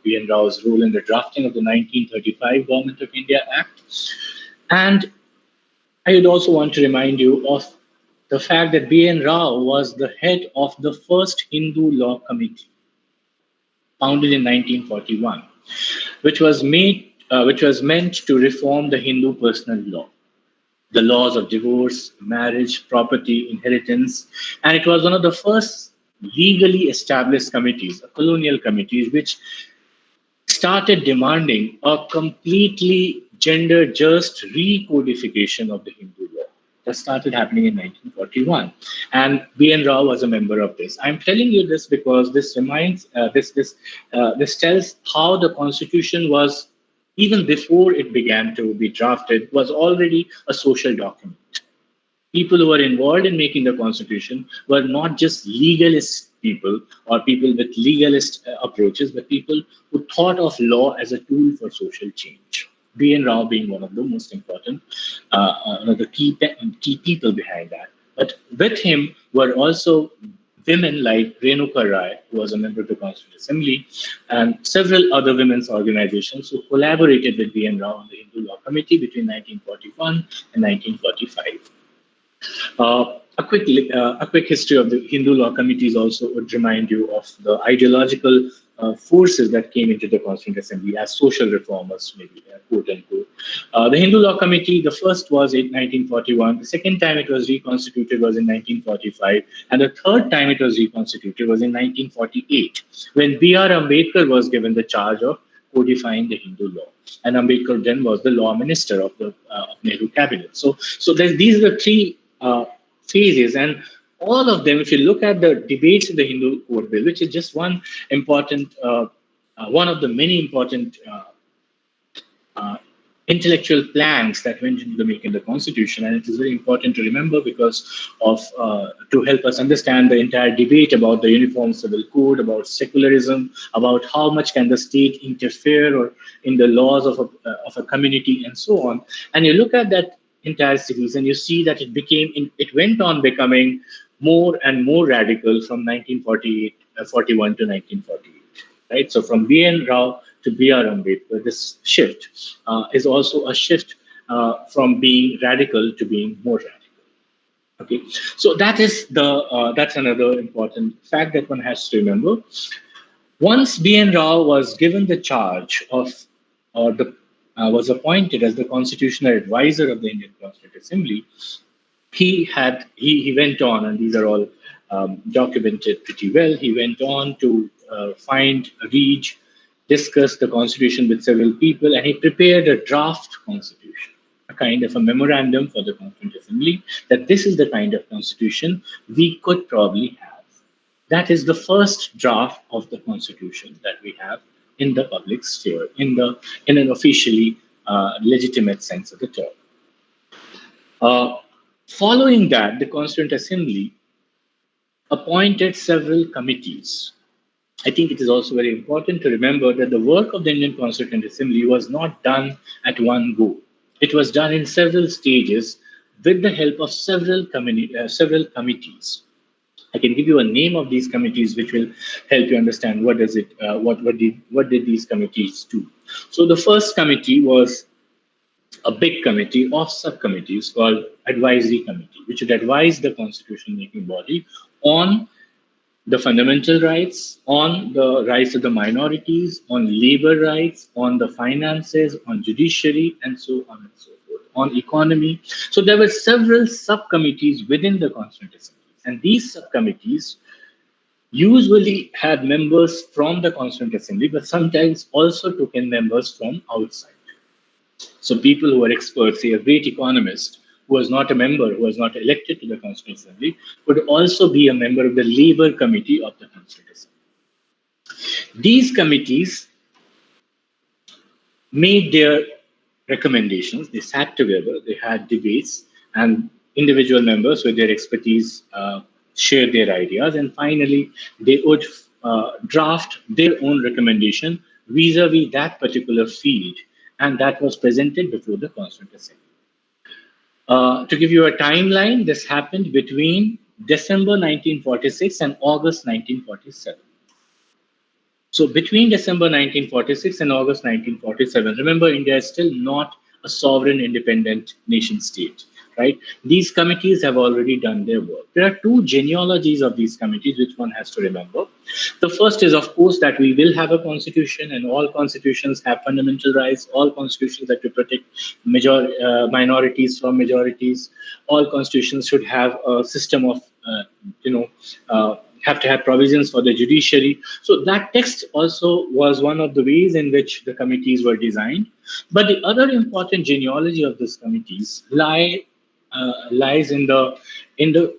B.N. Rao's role in the drafting of the 1935 Government of India Act. And I would also want to remind you of the fact that B.N. Rao was the head of the first Hindu Law Committee, founded in 1941, which was meant to reform the Hindu personal law, the laws of divorce, marriage, property, inheritance, and it was one of the first legally established committees, colonial committees, which started demanding a completely gender just recodification of the Hindu law. That started happening in 1941, and B.N. Rao was a member of this. I'm telling you this because this reminds this tells how the constitution was, even before it began to be drafted, was already a social document. People who were involved in making the constitution were not just legalist people or people with legalist approaches, but people who thought of law as a tool for social change. B.N. Rao being one of the most important, one of the key people behind that. But with him were also women like Renuka Rai, who was a member of the Constituent Assembly, and several other women's organizations who collaborated with B.N. Rao on the Hindu Law Committee between 1941 and 1945. A quick history of the Hindu Law Committees also would remind you of the ideological forces that came into the Constituent Assembly as social reformers, maybe, quote unquote. The Hindu Law Committee, the first was in 1941, the second time it was reconstituted was in 1945, and the third time it was reconstituted was in 1948, when B.R. Ambedkar was given the charge of codifying the Hindu law. And Ambedkar then was the law minister of the Nehru cabinet. So these are the three phases, and all of them, if you look at the debates in the Hindu Code Bill, which is just one of the many important intellectual planks that went into the making the Constitution, and it is very important to remember because of to help us understand the entire debate about the Uniform Civil Code, about secularism, about how much can the state interfere or in the laws of a community, and so on. And you look at that entire series, and you see that it went on becoming more and more radical from 1941 to 1948, right? So from B.N. Rao to B.R. Ambedkar, this shift is also a shift from being radical to being more radical. Okay, so that's another important fact that one has to remember. Once B.N. Rao was given the charge of, was appointed as the constitutional advisor of the Indian Constituent Assembly, he went on, and these are all documented pretty well. He went on to read, discuss the constitution with several people, and he prepared a draft constitution, a kind of a memorandum for the Constituent Assembly that this is the kind of constitution we could probably have. That is the first draft of the constitution that we have in the public sphere, in an officially legitimate sense of the term. Following that, the Constituent Assembly appointed several committees. I think it is also very important to remember that the work of the Indian Constituent Assembly was not done at one go. It was done in several stages with the help of several committees. I can give you a name of these committees, which will help you understand what did these committees do. So the first committee was a big committee of subcommittees called Advisory Committee, which would advise the constitution-making body on the fundamental rights, on the rights of the minorities, on labor rights, on the finances, on judiciary, and so on and so forth, on economy. So there were several subcommittees within the Constituent Assembly, and these subcommittees usually had members from the Constituent Assembly, but sometimes also took in members from outside. So people who were experts, say a great economist who was not a member, who was not elected to the Constituent Assembly, could also be a member of the Labor Committee of the Constituent Assembly. These committees made their recommendations, they sat together, they had debates, and individual members with their expertise shared their ideas, and finally they would draft their own recommendation vis-a-vis that particular field, and that was presented before the Constituent Assembly. To give you a timeline, this happened between December 1946 and August 1947. So between December 1946 and August 1947, remember India is still not a sovereign independent nation state, right? These committees have already done their work. There are two genealogies of these committees which one has to remember. The first is, of course, that we will have a constitution, and all constitutions have fundamental rights. All constitutions that to protect minorities from majorities. All constitutions should have a system of, you know, have to have provisions for the judiciary. So that text also was one of the ways in which the committees were designed. But the other important genealogy of these committees lies in the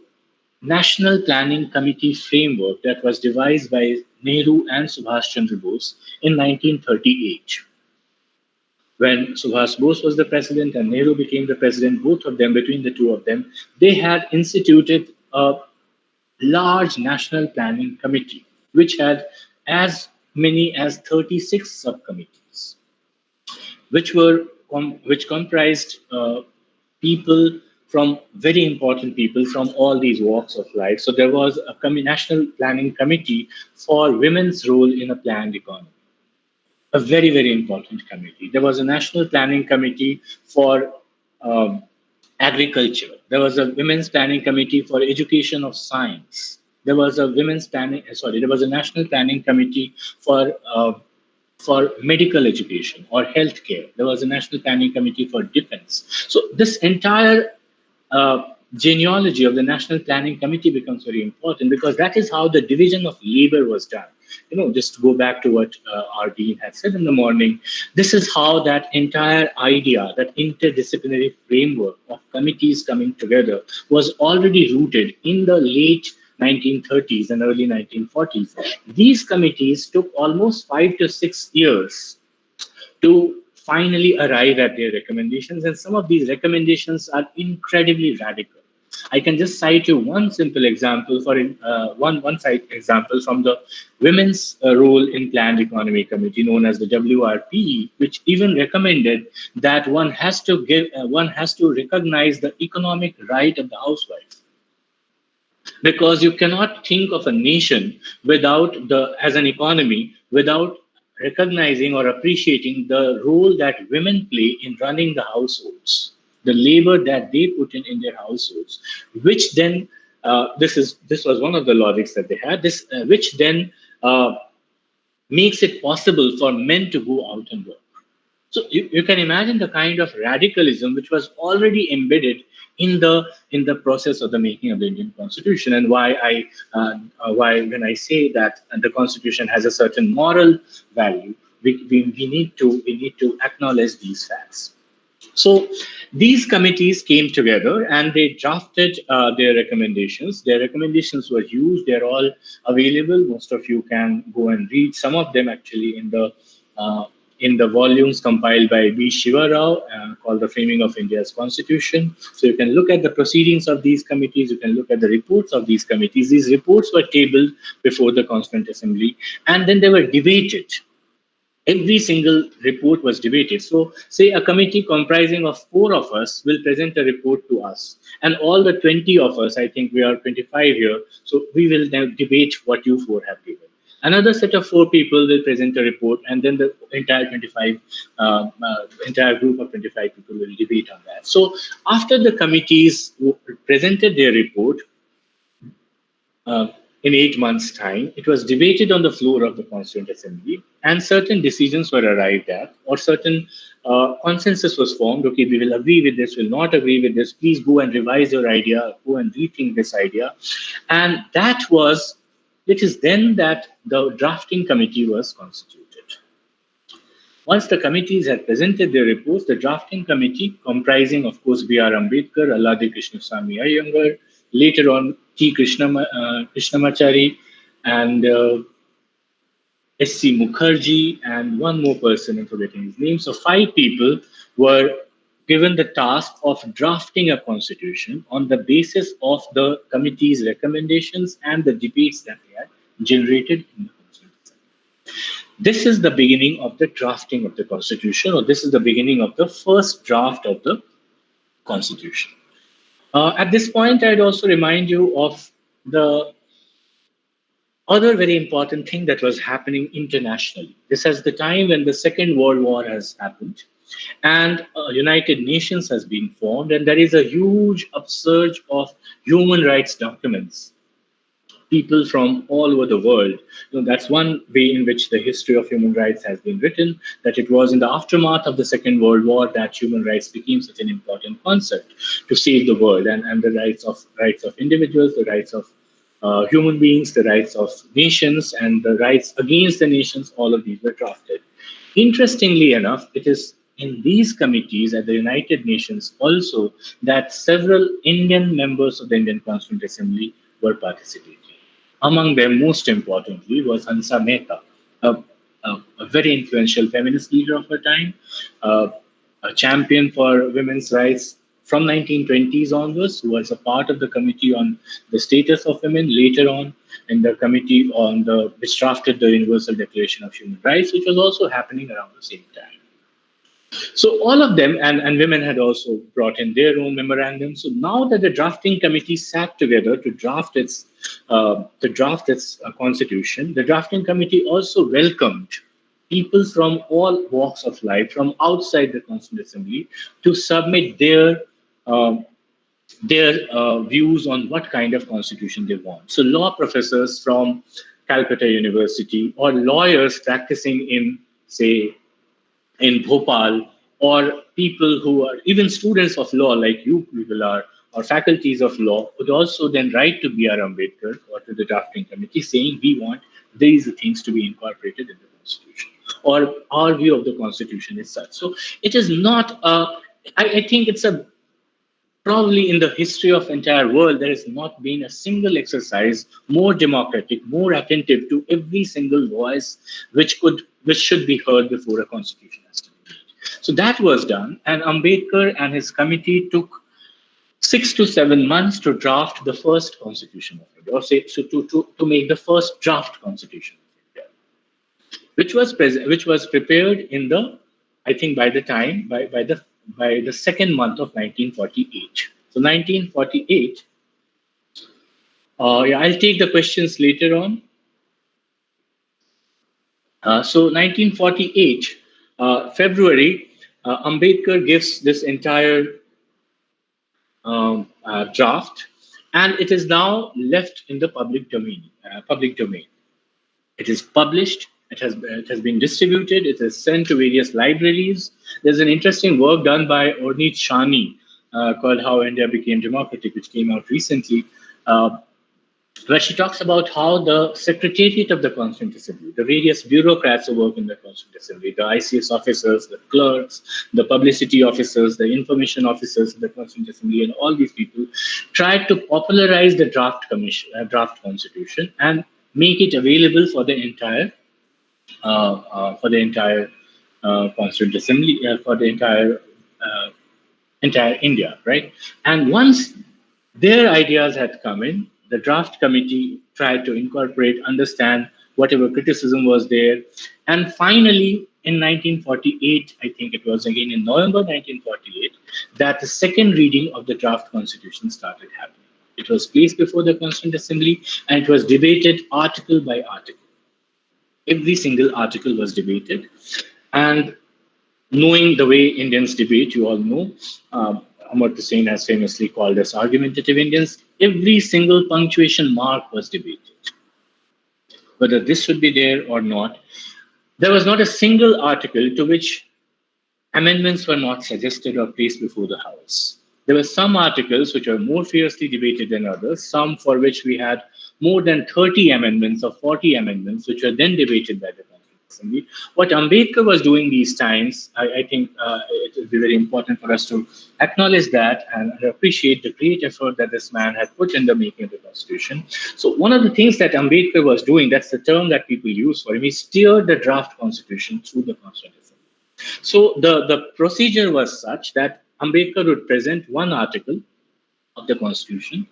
National Planning Committee framework that was devised by Nehru and Subhash Chandra Bose in 1938. When Subhash Bose was the president and Nehru became the president, both of them, between the two of them, they had instituted a large national planning committee, which had as many as 36 subcommittees, which comprised people from very important people from all these walks of life. So there was a national planning committee for women's role in a planned economy, a very, very important committee. There was a national planning committee for agriculture. There was a women's planning committee for education of science. There was a there was a national planning committee for medical education or healthcare. There was a national planning committee for defense. So this entire genealogy of the National Planning Committee becomes very important because that is how the division of labor was done. Just to go back to what our dean had said in the morning, this is how that entire idea, that interdisciplinary framework of committees coming together was already rooted in the late 1930s and early 1940s. These committees took almost 5 to 6 years to finally arrive at their recommendations. And some of these recommendations are incredibly radical. I can just cite you one simple example one side example from the Women's Role in Planned Economy Committee, known as the WRPE, which even recommended that one has to recognize the economic right of the housewife, because you cannot think of a nation as an economy without recognizing or appreciating the role that women play in running the households, the labor that they put in their households, which then this was one of the logics that they had, which then makes it possible for men to go out and work. So you can imagine the kind of radicalism which was already embedded in the process of the making of the Indian Constitution, and why when I say that the Constitution has a certain moral value, we need to acknowledge these facts. So these committees came together and they drafted their recommendations. Their recommendations were used. They're all available. Most of you can go and read some of them actually in the volumes compiled by B. Shiva Rao called The Framing of India's Constitution. So you can look at the proceedings of these committees. You can look at the reports of these committees. These reports were tabled before the Constituent Assembly, and then they were debated. Every single report was debated. So say a committee comprising of 4 of us will present a report to us, and all the 20 of us, I think we are 25 here, so we will now debate what you 4 have given. Another set of 4 people will present a report, and then the entire entire group of 25 people will debate on that. So after the committees presented their report, in 8 months' time, it was debated on the floor of the Constituent Assembly, and certain decisions were arrived at, or certain consensus was formed. Okay, we will agree with this, will not agree with this. Please go and revise your idea, go and rethink this idea. And it is then that the drafting committee was constituted. Once the committees had presented their reports, the drafting committee, comprising, of course, B.R. Ambedkar, Alladi Krishnaswamy Iyengar, later on T. Krishnamachari, and S.C. Mukherjee, and one more person, I'm forgetting his name. So 5 people were given the task of drafting a constitution on the basis of the committee's recommendations and the debates that they had generated in the constitution. This is the beginning of the drafting of the constitution, or this is the beginning of the first draft of the constitution. At this point, I'd also remind you of the other very important thing that was happening internationally. This is the time when the Second World War has happened, and United Nations has been formed, and there is a huge upsurge of human rights documents, people from all over the world. That's one way in which the history of human rights has been written, that it was in the aftermath of the Second World War that human rights became such an important concept to save the world, and the rights of individuals, the rights of human beings, the rights of nations, and the rights against the nations, all of these were drafted. Interestingly enough, it is in these committees at the United Nations also that several Indian members of the Indian Constituent Assembly were participating. Among them, most importantly, was Hansa Mehta, a very influential feminist leader of her time, uh, a champion for women's rights from 1920s onwards, who was a part of the Committee on the Status of Women, later on in the Committee on which drafted the Universal Declaration of Human Rights, which was also happening around the same time. So all of them, and women had also brought in their own memorandums. So now that the drafting committee sat together to draft its constitution, the drafting committee also welcomed people from all walks of life, from outside the Constituent Assembly, to submit um, their views on what kind of constitution they want. So law professors from Calcutta University, or lawyers practicing in, say, in Bhopal, or people who are even students of law like you people are, or faculties of law, would also then write to B.R. Ambedkar or to the drafting committee saying, we want these things to be incorporated in the Constitution, or our view of the Constitution is such. So it is not, I think it's a probably in the history of entire world, there has not been a single exercise more democratic, more attentive to every single voice which should be heard before a constitution has to be made. So that was done, and Ambedkar and his committee took 6 to 7 months to draft the first constitution of India, or say so to make the first draft constitution of India, which was prepared in the, I think by the time by the second month of 1948. So 1948. Yeah, I'll take the questions later on. So 1948, February, Ambedkar gives this entire draft, and it is now left in the public domain. It is published. It has been distributed. It is sent to various libraries. There's an interesting work done by Ornit Shani called "How India Became Democratic," which came out recently, where she talks about how the Secretariat of the Constituent Assembly, the various bureaucrats who work in the Constituent Assembly, the ICS officers, the clerks, the publicity officers, the information officers of the Constituent Assembly, and all these people tried to popularize the draft constitution and make it available for the entire Constituent Assembly, for the entire India, right? And once their ideas had come in, the draft committee tried to incorporate, understand whatever criticism was there. And finally, in 1948, I think it was again in November 1948, that the second reading of the draft constitution started happening. It was placed before the Constituent Assembly, and it was debated article by article. Every single article was debated. And knowing the way Indians debate, you all know, Amar Hussain has famously called us argumentative Indians. Every single punctuation mark was debated, whether this should be there or not. There was not a single article to which amendments were not suggested or placed before the House. There were some articles which were more fiercely debated than others, some for which we had more than 30 amendments or 40 amendments, which were then debated by the Assembly. What Ambedkar was doing these times, I think it would be very important for us to acknowledge that and appreciate the great effort that this man had put in the making of the Constitution. So one of the things that Ambedkar was doing, that's the term that people use for him, he steered the draft Constitution through the Constitution. So the procedure was such that Ambedkar would present one article of the Constitution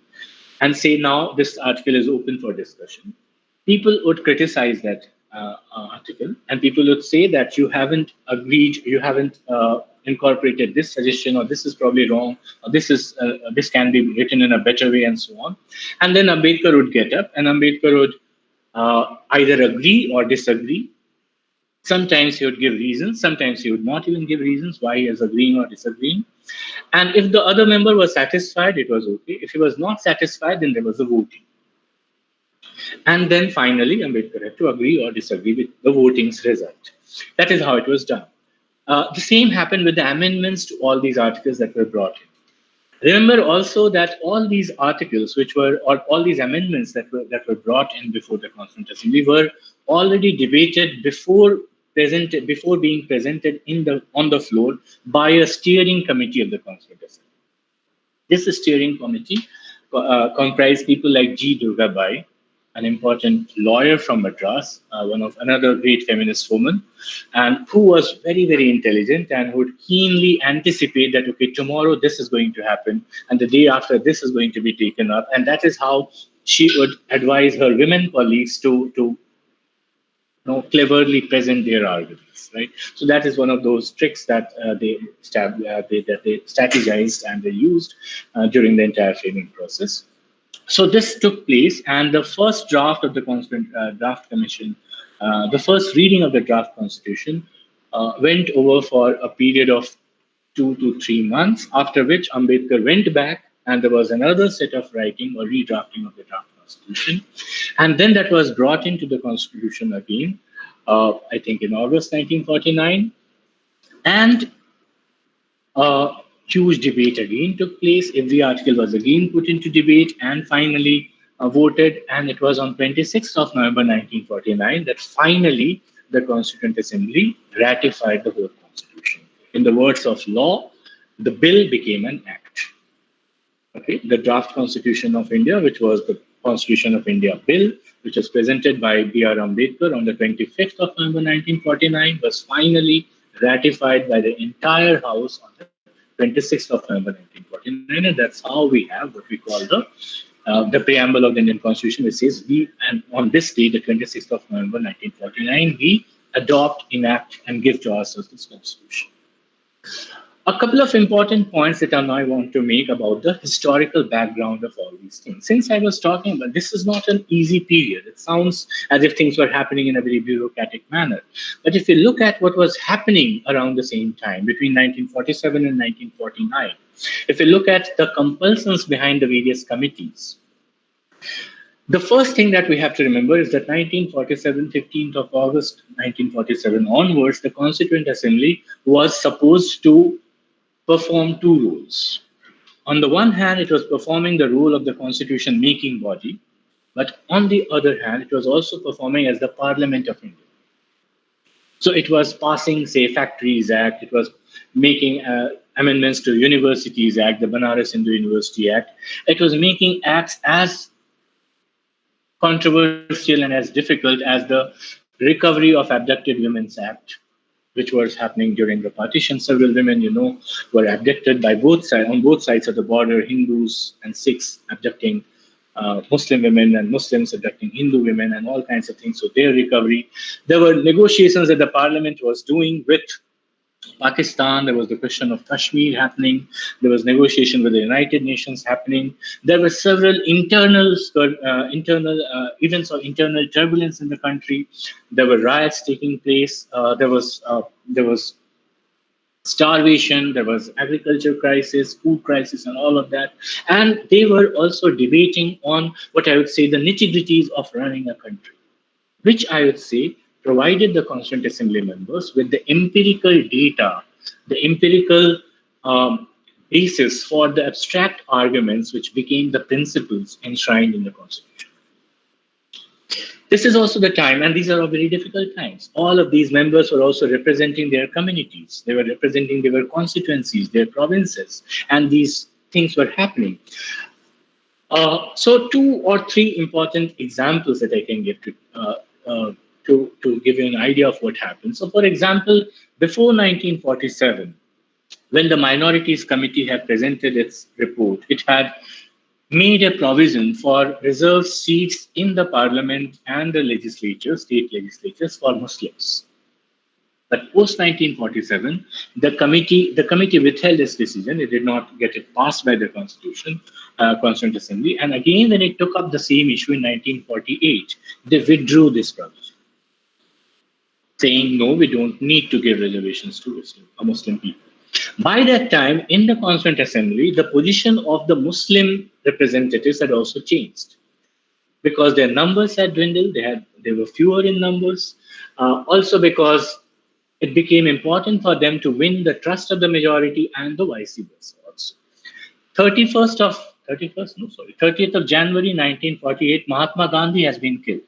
and say, now this article is open for discussion. People would criticize that article, and people would say that you haven't agreed, you haven't incorporated this suggestion, or this is probably wrong, or this can be written in a better way, and so on. And then Ambedkar would get up, and Ambedkar would either agree or disagree. Sometimes he would give reasons, sometimes he would not even give reasons why he is agreeing or disagreeing. And if the other member was satisfied, it was okay. If he was not satisfied, then there was a voting. And then finally, Ambedkar had to agree or disagree with the voting's result. That is how it was done. The same happened with the amendments to all these articles that were brought in. Remember also that all these articles, or all these amendments that were brought in before the Constituent Assembly, were already debated before being presented on the floor by a steering committee of the Constituent Assembly. This steering committee comprised people like G. Durgabai, an important lawyer from Madras, another great feminist woman, and who was very, very intelligent and would keenly anticipate that, okay, tomorrow this is going to happen, and the day after this is going to be taken up. And that is how she would advise her women colleagues to cleverly present their arguments, right? So that is one of those tricks that they strategized and they used during the entire framing process. So this took place, and the first draft of the Draft Commission, the first reading of the draft constitution, went over for a period of 2 to 3 months, after which Ambedkar went back and there was another set of writing or redrafting of the draft constitution. And then that was brought into the constitution again, I think in August 1949. And huge debate again took place. Every article was again put into debate and finally voted. And it was on 26th of November 1949 that finally the Constituent Assembly ratified the whole Constitution. In the words of law, the bill became an act. Okay, the draft Constitution of India, which was the Constitution of India Bill, which was presented by B.R. Ambedkar on the 25th of November 1949, was finally ratified by the entire House on the 26th of November 1949, and that's how we have what we call the preamble of the Indian Constitution, which says and on this day, the 26th of November 1949, we adopt, enact, and give to ourselves this Constitution. A couple of important points that I now want to make about the historical background of all these things. Since I was talking about this is not an easy period. It sounds as if things were happening in a very bureaucratic manner. But if you look at what was happening around the same time, between 1947 and 1949, if you look at the compulsions behind the various committees, the first thing that we have to remember is that 1947, 15th of August 1947 onwards, the Constituent Assembly was supposed to perform two roles. On the one hand, it was performing the role of the constitution making body, but on the other hand, it was also performing as the Parliament of India. So it was passing, say, Factories Act, it was making amendments to Universities Act, the Banaras Hindu University Act. It was making acts as controversial and as difficult as the Recovery of Abducted Women's Act, which was happening during the partition. Several women, were abducted by on both sides of the border, Hindus and Sikhs abducting Muslim women and Muslims abducting Hindu women and all kinds of things. So their recovery. There were negotiations that the parliament was doing with Pakistan. There was the question of Kashmir happening. There was negotiation with the United Nations happening. There were several internal events or internal turbulence in the country. There were riots taking place. There was starvation. There was agriculture crisis, food crisis, and all of that. And they were also debating on what I would say the nitty-gritties of running a country, which I would say provided the Constituent Assembly members with the empirical data, the empirical basis for the abstract arguments which became the principles enshrined in the Constitution. This is also the time, and these are all very difficult times. All of these members were also representing their communities. They were representing their constituencies, their provinces, and these things were happening. So 2 or 3 important examples that I can give to give you an idea of what happened. So, for example, before 1947, when the Minorities Committee had presented its report, it had made a provision for reserved seats in the parliament and the legislature, state legislatures, for Muslims. But post 1947, the committee withheld its decision. It did not get it passed by the Constituent Assembly. And again, when it took up the same issue in 1948, they withdrew this provision, saying, no, we don't need to give reservations to Muslim people. By that time, in the Constituent Assembly, the position of the Muslim representatives had also changed because their numbers had dwindled. They were fewer in numbers. Also because it became important for them to win the trust of the majority and the vice versa also. 30th of January 1948, Mahatma Gandhi has been killed.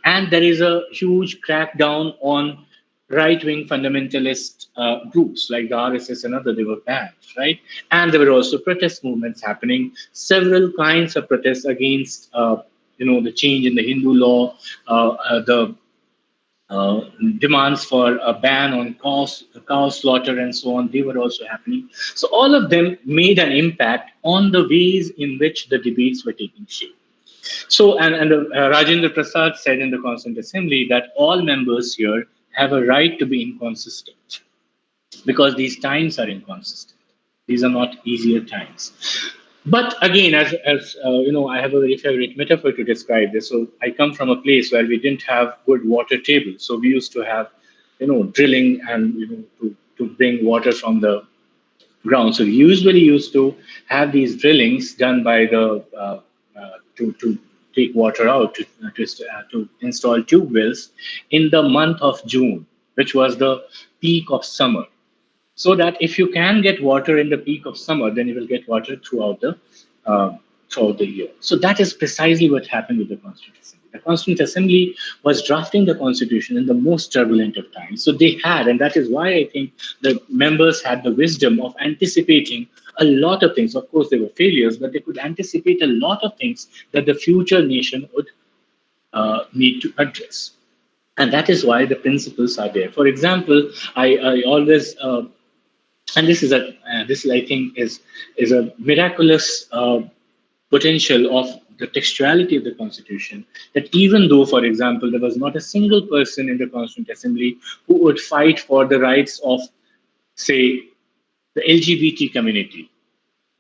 And there is a huge crackdown on right-wing fundamentalist groups like the RSS and other. They were banned, right? And there were also protest movements happening, several kinds of protests against, the change in the Hindu law, the demands for a ban on cow slaughter and so on. They were also happening. So all of them made an impact on the ways in which the debates were taking shape. So, and Rajendra Prasad said in the Constituent Assembly that all members here have a right to be inconsistent because these times are inconsistent. These are not easier times. But again, I have a very favorite metaphor to describe this. So I come from a place where we didn't have good water tables. So we used to have, drilling and, to bring water from the ground. So we usually used to have these drillings done by the to take water out to install tube wells in the month of June, which was the peak of summer. So that if you can get water in the peak of summer, then you will get water throughout the year. So that is precisely what happened with the Constituent Assembly. The Constituent Assembly was drafting the Constitution in the most turbulent of times. So they had, and that is why I think the members had the wisdom of anticipating a lot of things. Of course, there were failures, but they could anticipate a lot of things that the future nation would need to address. And that is why the principles are there. For example, I always and this is I think is a miraculous potential of the textuality of the Constitution, that even though, for example, there was not a single person in the Constituent Assembly who would fight for the rights of, say, the LGBT community,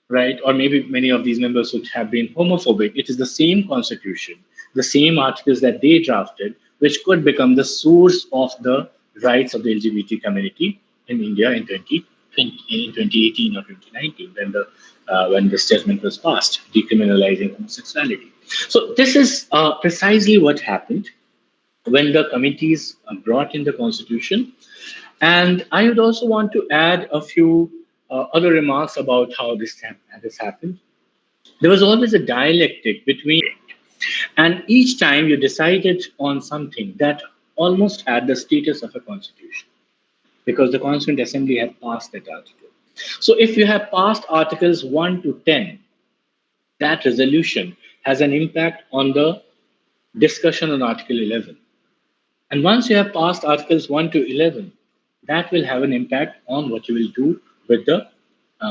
right? Or maybe many of these members would have been homophobic. It is the same Constitution, the same articles that they drafted, which could become the source of the rights of the LGBT community in India in 2018 or 2019, when the statement was passed, decriminalizing homosexuality. So this is precisely what happened when the committees brought in the Constitution. And I would also want to add a few other remarks about how this happened. There was always a dialectic between, and each time you decided on something that almost had the status of a constitution, because the Constituent Assembly had passed that article. So if you have passed Articles 1 to 10, that resolution has an impact on the discussion on Article 11. And once you have passed Articles 1 to 11, that will have an impact on what you will do with the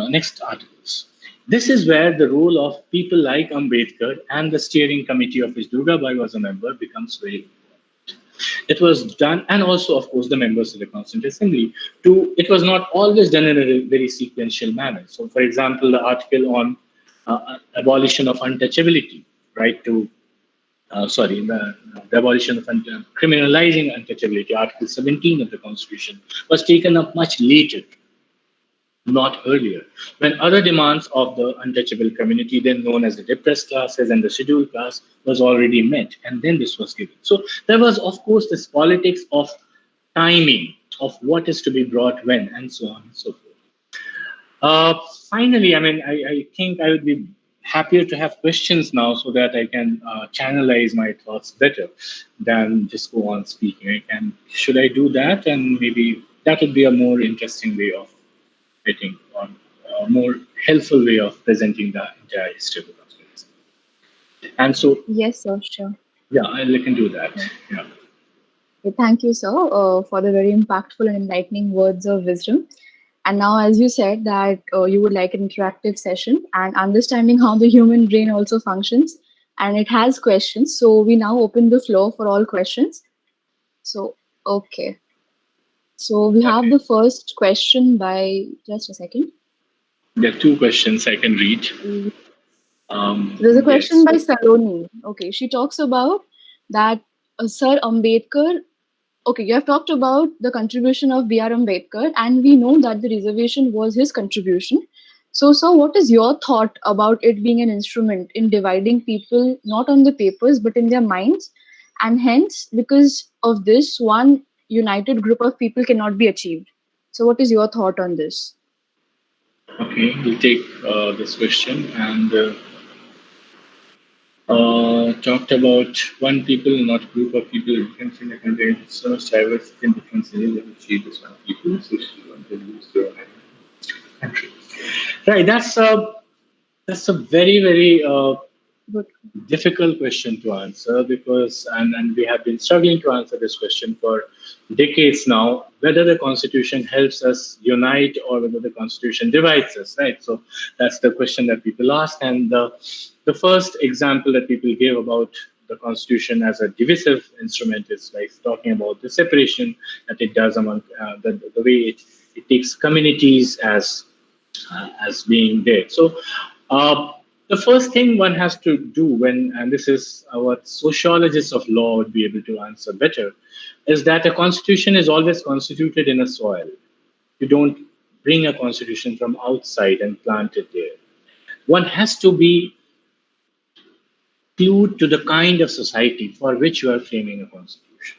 next articles. This is where the role of people like Ambedkar and the steering committee of which Durgabai was a member becomes very important. It was done, and also, of course, the members of the Constituent Assembly, it was not always done in a very sequential manner. So, for example, the article on abolition of untouchability, right, the abolition of criminalizing untouchability, Article 17 of the Constitution, was taken up much later, not earlier, when other demands of the untouchable community, then known as the depressed classes and the scheduled class, was already met, and then this was given. So there was, of course, this politics of timing of what is to be brought when, and so on and so forth. Finally, I think I would be happier to have questions now so that I can channelize my thoughts better than just go on speaking. Should I do that? And maybe that would be a more interesting way of, I think, on a more helpful way of presenting the entire history of the Constitution. And so, Yes, sir, sure. yeah, I can do that. Yeah. Okay, thank you, sir, for the very impactful and enlightening words of wisdom. And now, as you said, that you would like an interactive session and understanding how the human brain also functions, and it has questions. So we now open the floor for all questions. So, okay. So we have Okay. the first question by, just a second. There are two questions I can read. There's a question Yes. by Saloni. Okay, she talks about that Sir Ambedkar. Okay, you have talked about the contribution of B.R. Ambedkar, and we know that the reservation was his contribution. So, sir, what is your thought about it being an instrument in dividing people not on the papers but in their minds? And hence, because of this, one united group of people cannot be achieved. So, what is your thought on this? Okay, we'll take this question and talked about one people, not group of people. Difference in the country, so much diversity in different cities that achieve this one people. So she want to use their country. Right. That's a very very Good. difficult question to answer because and we have been struggling to answer this question for decades now, whether the constitution helps us unite or whether the constitution divides us, right? So that's the question that people ask, and the first example that people give about the constitution as a divisive instrument is like talking about the separation that it does among the way it takes communities as being there. So uh, the first thing one has to do when, and this is what sociologists of law would be able to answer better, is that a constitution is always constituted in a soil. You don't bring a constitution from outside and plant it there. One has to be glued to the kind of society for which you are framing a constitution.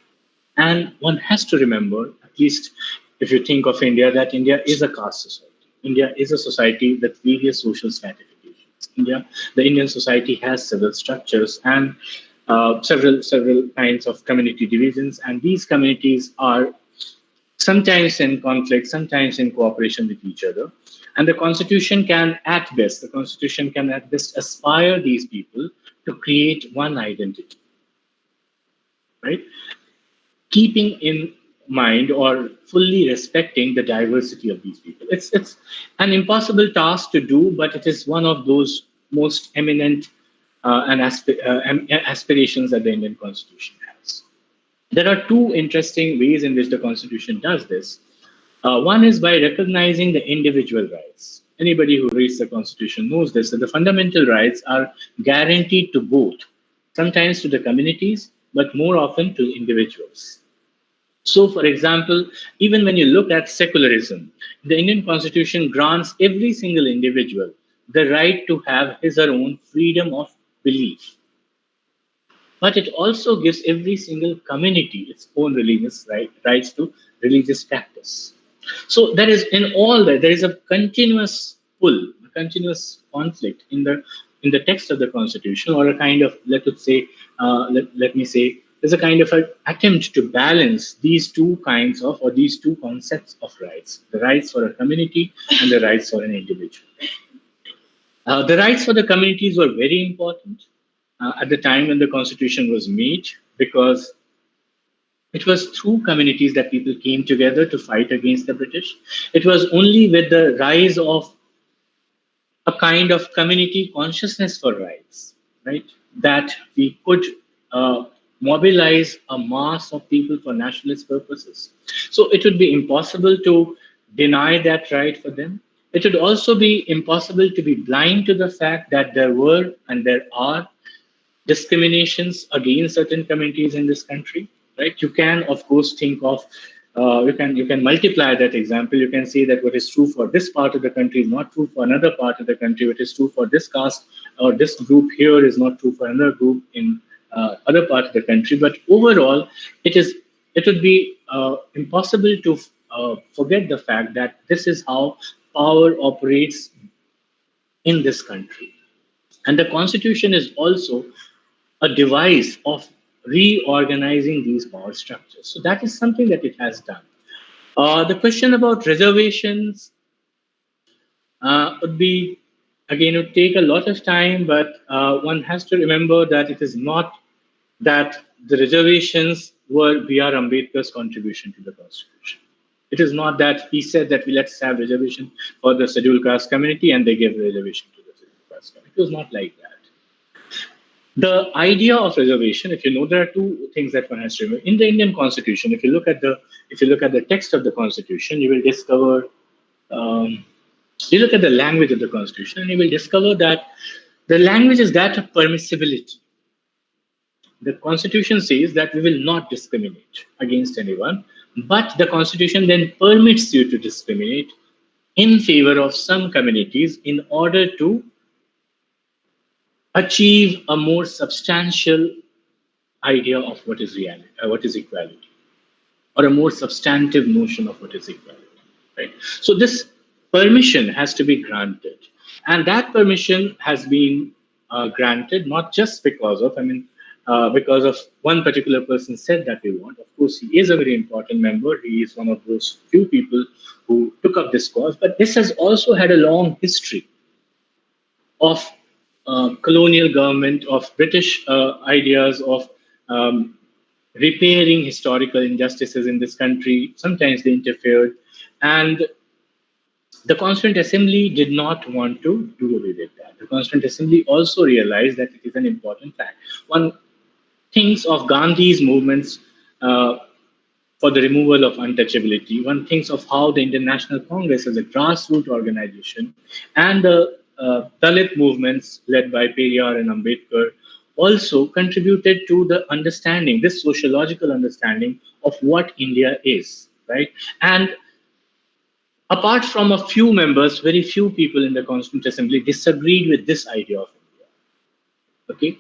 And one has to remember, at least if you think of India, that India is a caste society. India is a society with various social stratifications. The Indian society has several structures and several kinds of community divisions, and these communities are sometimes in conflict, sometimes in cooperation with each other. And the constitution can at best aspire these people to create one identity, right? Keeping in mind or fully respecting the diversity of these people. It's an impossible task to do, but it is one of those most eminent aspirations that the Indian Constitution has. There are two interesting ways in which the Constitution does this. One is by recognizing the individual rights. Anybody who reads the Constitution knows this, that the fundamental rights are guaranteed to both, sometimes to the communities, but more often to individuals. So, for example, even when you look at secularism, the Indian Constitution grants every single individual the right to have his or her own freedom of belief. But it also gives every single community its own religious rights to religious practice. So there is in all that there is a continuous pull, a continuous conflict in the text of the constitution, or a kind of let me say there's a kind of an attempt to balance these two kinds of or these two concepts of rights: the rights for a community and the rights for an individual. The rights for the communities were very important at the time when the constitution was made because it was through communities that people came together to fight against the British. It was only with the rise of a kind of community consciousness for rights, right, that we could uh, mobilize a mass of people for nationalist purposes. So it would be impossible to deny that right for them. It would also be impossible to be blind to the fact that there were and there are discriminations against certain communities in this country, right? You can, of course, think of you can multiply that example. You can say that what is true for this part of the country is not true for another part of the country. What is true for this caste or this group here is not true for another group in other part of the country. But overall, it would be impossible to forget the fact that this is how power operates in this country. And the constitution is also a device of reorganizing these power structures. So that is something that it has done. The question about reservations would be, again, it would take a lot of time, but one has to remember that it is not that the reservations were B.R. Ambedkar's contribution to the Constitution. It is not that he said that we let's have reservation for the scheduled caste community and they gave reservation to the scheduled caste community. It was not like that. The idea of reservation, if you know, there are two things that one has to remember. In the Indian Constitution, if you look at the text of the Constitution, you will discover um, you look at the language of the Constitution, and you will discover that the language is that of permissibility. The Constitution says that we will not discriminate against anyone, but the Constitution then permits you to discriminate in favor of some communities in order to achieve a more substantial idea of what is reality, what is equality, or a more substantive notion of what is equality. Right. So this permission has to be granted, and that permission has been granted not just because of, because of one particular person said that we want. Of course, he is a very important member. He is one of those few people who took up this cause. But this has also had a long history of colonial government, of British ideas of repairing historical injustices in this country. Sometimes they interfered. And the Constituent Assembly did not want to do away with that. The Constituent Assembly also realized that it is an important fact. One thinks of Gandhi's movements for the removal of untouchability. One thinks of how the Indian National Congress as a grassroots organization and the Dalit movements led by Periyar and Ambedkar also contributed to the understanding, this sociological understanding of what India is, right? And apart from a few members, very few people in the Constituent Assembly disagreed with this idea of India. Okay,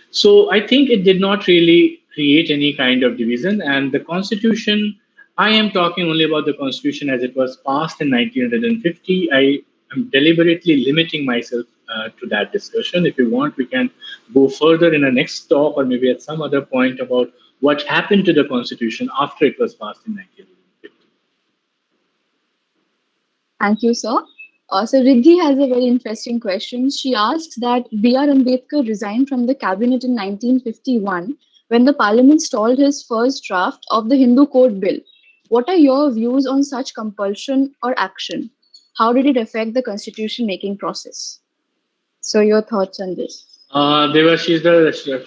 so I think it did not really create any kind of division, and the Constitution. I am talking only about the Constitution as it was passed in 1950. I am deliberately limiting myself to that discussion. If you want, we can go further in a next talk or maybe at some other point about what happened to the Constitution after it was passed in 1950. Thank you, sir. So Riddhi has a very interesting question. She asks that B.R. Ambedkar resigned from the cabinet in 1951 when the parliament stalled his first draft of the Hindu Code Bill. What are your views on such compulsion or action? How did it affect the constitution making process? So your thoughts on this? Devashis,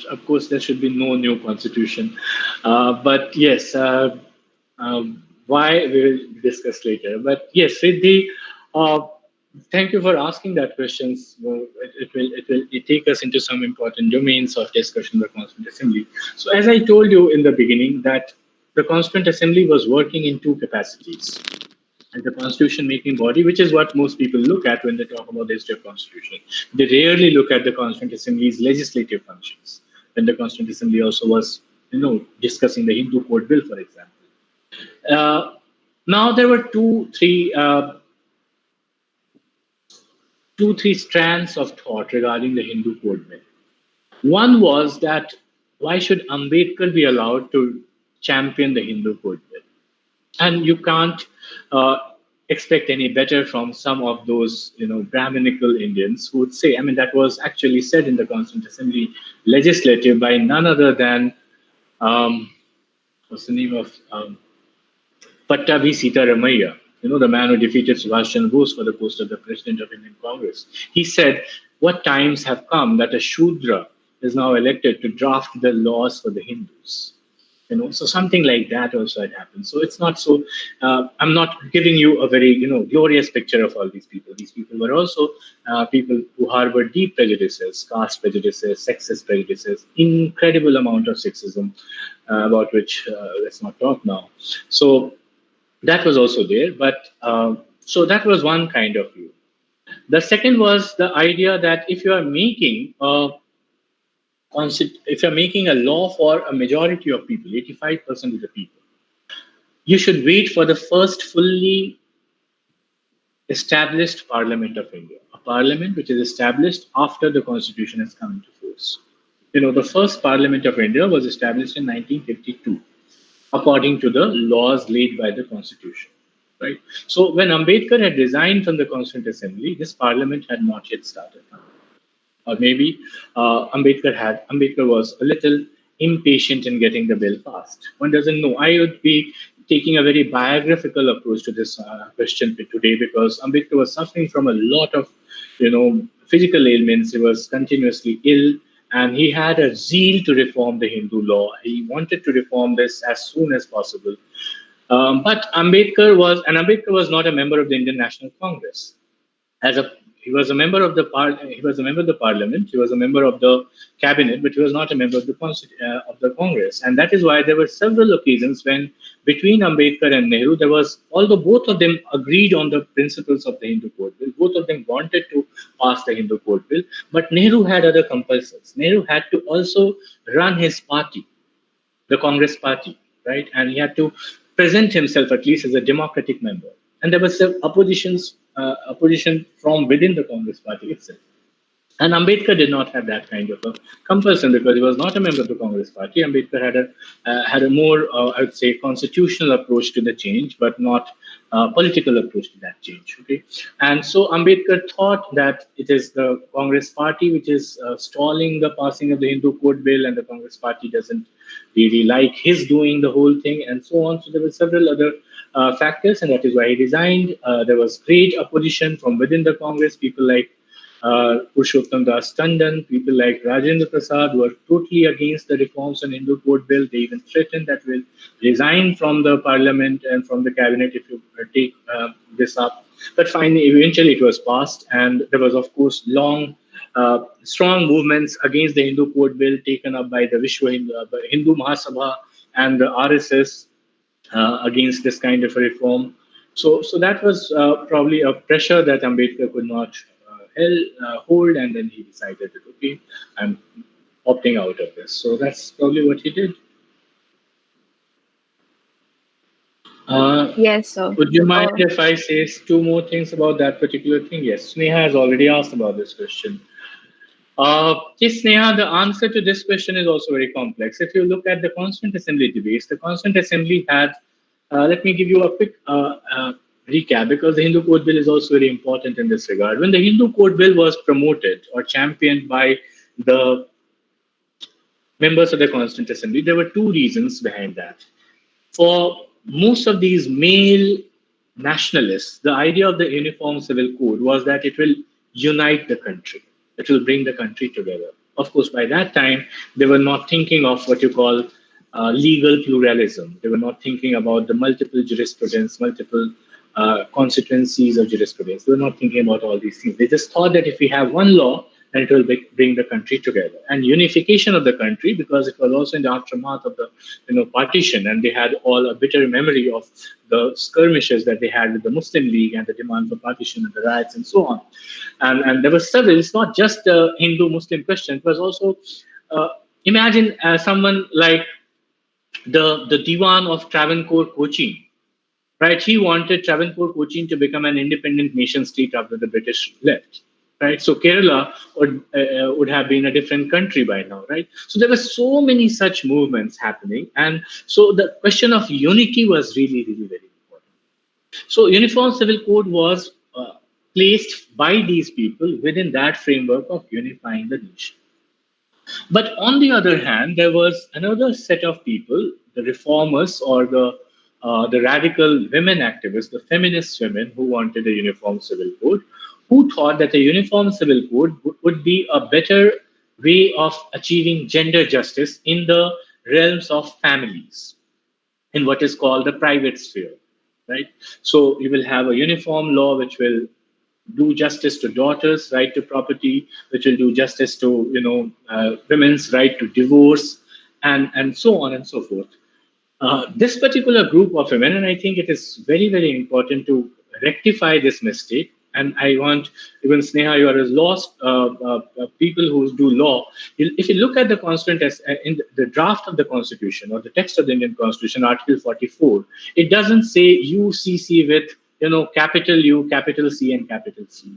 of course, there should be no new constitution. But yes, why we will discuss later. But yes, Riddhi, thank you for asking that question. Well, it will take us into some important domains of discussion in the Constituent Assembly. So as I told you in the beginning, that the Constituent Assembly was working in two capacities. As the constitution making body, which is what most people look at when they talk about the history of constitution. They rarely look at the Constituent Assembly's legislative functions. When the Constituent Assembly also was, discussing the Hindu Code Bill, for example. Now there were two, three strands of thought regarding the Hindu Code Bill. One was that why should Ambedkar be allowed to champion the Hindu Code Bill? And you can't expect any better from some of those, Brahminical Indians who would say, that was actually said in the Constituent Assembly legislative by none other than, what's the name of Pattabhi Sitaramaiah, the man who defeated Subhash Chandra Bose for the post of the President of Indian Congress. He said, what times have come that a Shudra is now elected to draft the laws for the Hindus? So something like that also had happened. So it's not so, I'm not giving you a very, glorious picture of all these people. These people were also people who harbored deep prejudices, caste prejudices, sexist prejudices, incredible amount of sexism, about which let's not talk now. So that was also there. But so that was one kind of view. The second was the idea that if you are making a law for a majority of people, 85% of the people, you should wait for the first fully established Parliament of India, a parliament which is established after the Constitution has come into force. The first Parliament of India was established in 1952, according to the laws laid by the Constitution. Right. So when Ambedkar had resigned from the Constituent Assembly, this Parliament had not yet started. Or maybe Ambedkar was a little impatient in getting the bill passed. One doesn't know. I would be taking a very biographical approach to this question today because Ambedkar was suffering from a lot of, physical ailments. He was continuously ill, and he had a zeal to reform the Hindu law. He wanted to reform this as soon as possible. But Ambedkar was not a member of the Indian National Congress. As a He was a member of the he was a member of the parliament. He was a member of the cabinet, but he was not a member of of the Congress. And that is why there were several occasions when, between Ambedkar and Nehru, there was, although both of them agreed on the principles of the Hindu Code Bill, both of them wanted to pass the Hindu Code Bill, but Nehru had other compulsions. Nehru had to also run his party, the Congress party, right? And he had to present himself at least as a democratic member. And there was some opposition from within the Congress party itself. And Ambedkar did not have that kind of a compulsion because he was not a member of the Congress party. Ambedkar had a more, I would say, constitutional approach to the change, but not political approach to that change. Okay, and so Ambedkar thought that it is the Congress party which is stalling the passing of the Hindu Code Bill, and the Congress party doesn't really like his doing the whole thing, and so on. So there were several other factors, and that is why he resigned. There was great opposition from within the Congress. People like Purushottam Das Tandon, people like Rajendra Prasad were totally against the reforms on Hindu Code Bill. They even threatened that will resign from the parliament and from the cabinet if you take this up. But finally, eventually it was passed, and there was, of course, strong movements against the Hindu Code Bill taken up by the Hindu Mahasabha and the RSS against this kind of a reform. So that was probably a pressure that Ambedkar could not hold, and then he decided that, okay, I'm opting out of this. So that's probably what he did. Yes, sir. Would you mind if I say two more things about that particular thing? Yes, Sneha has already asked about this question. Yes, Sneha, the answer to this question is also very complex. If you look at the Constituent Assembly debates, the Constituent Assembly had, let me give you a quick recap, because the Hindu Code Bill is also very important in this regard. When the Hindu Code Bill was promoted or championed by the members of the Constituent Assembly, there were two reasons behind that. For most of these male nationalists, the idea of the Uniform Civil Code was that it will unite the country. It will bring the country together. Of course, by that time, they were not thinking of what you call legal pluralism. They were not thinking about the multiple jurisprudence, multiple constituencies of jurisprudence. They were not thinking about all these things. They just thought that if we have one law, then it will bring the country together. And unification of the country, because it was also in the aftermath of the partition, and they had all a bitter memory of the skirmishes that they had with the Muslim League and the demand for partition and the riots and so on. And there were several. It's not just the Hindu-Muslim question. It was also, imagine someone like the Diwan of Travancore, Cochin. Right, he wanted Travancore, Cochin to become an independent nation state after the British left. Right, so Kerala would have been a different country by now. Right, so there were so many such movements happening, and so the question of unity was really, really very important. So, Uniform Civil Code was placed by these people within that framework of unifying the nation. But on the other hand, there was another set of people, the reformers or the radical women activists, the feminist women who wanted a uniform civil code, who thought that a uniform civil code would be a better way of achieving gender justice in the realms of families, in what is called the private sphere, right? So you will have a uniform law which will do justice to daughters' right to property, which will do justice to women's right to divorce, and so on and so forth. This particular group of women, and I think it is very, very important to rectify this mistake. And I want, even Sneha, you are as lost people who do law. If you look at the in the draft of the Constitution or the text of the Indian Constitution, Article 44, it doesn't say UCC with capital U, capital C, and capital C.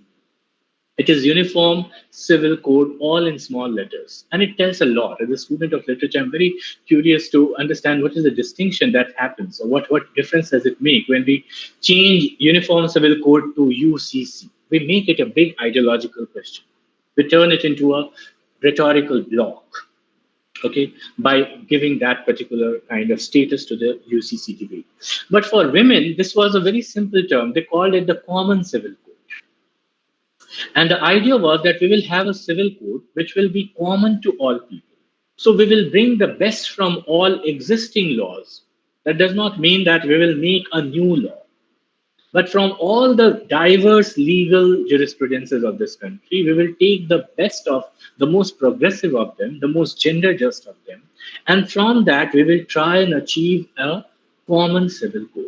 It is Uniform Civil Code, all in small letters. And it tells a lot. As a student of literature, I'm very curious to understand what is the distinction that happens, or what difference does it make when we change Uniform Civil Code to UCC. We make it a big ideological question. We turn it into a rhetorical block, okay, by giving that particular kind of status to the UCC debate. But for women, this was a very simple term. They called it the Common Civil Code. And the idea was that we will have a civil code which will be common to all people. So we will bring the best from all existing laws. That does not mean that we will make a new law, but from all the diverse legal jurisprudences of this country, we will take the best of the most progressive of them, the most gender just of them, and from that we will try and achieve a common civil code.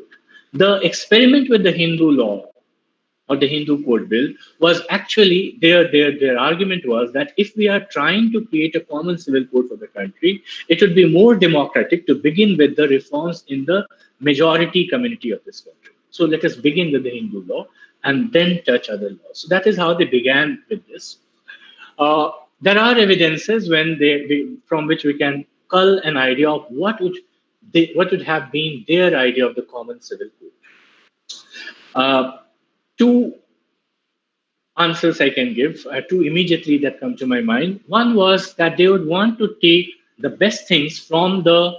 The experiment with the Hindu law or the Hindu code bill was actually their argument was that if we are trying to create a common civil code for the country, it would be more democratic to begin with the reforms in the majority community of this country. So let us begin with the Hindu law and then touch other laws. So that is how they began with this. There are evidences when from which we can cull an idea of what would have been their idea of the common civil code. Two answers I can give, two immediately that come to my mind. One was that they would want to take the best things from the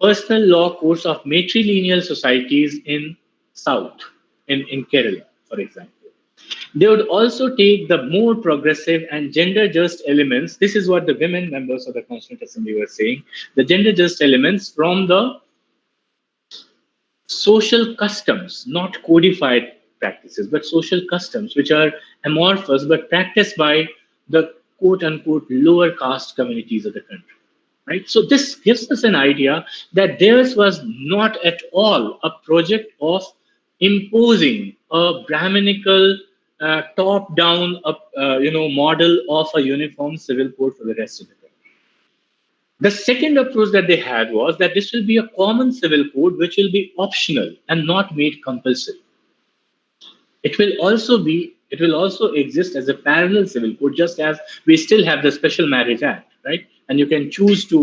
personal law courts of matrilineal societies in South, in Kerala, for example. They would also take the more progressive and gender just elements. This is what the women members of the Constituent Assembly were saying. The gender just elements from the social customs, not codified practices, but social customs, which are amorphous but practiced by the quote unquote lower caste communities of the country. Right? So this gives us an idea that theirs was not at all a project of imposing a Brahminical top-down model of a uniform civil code for the rest of the country. The second approach that they had was that this will be a common civil code which will be optional and not made compulsory. It will also exist as a parallel civil code, just as we still have the Special Marriage Act, right? And you can choose to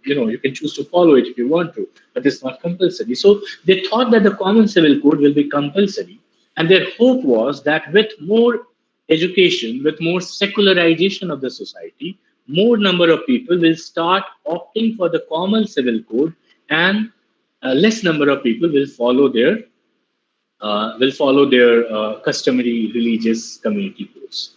you can choose to follow it if you want to, but it's not compulsory. So they thought that the common civil code will be compulsory, and their hope was that with more education, with more secularization of the society, more number of people will start opting for the common civil code, and less number of people will follow their customary religious community codes.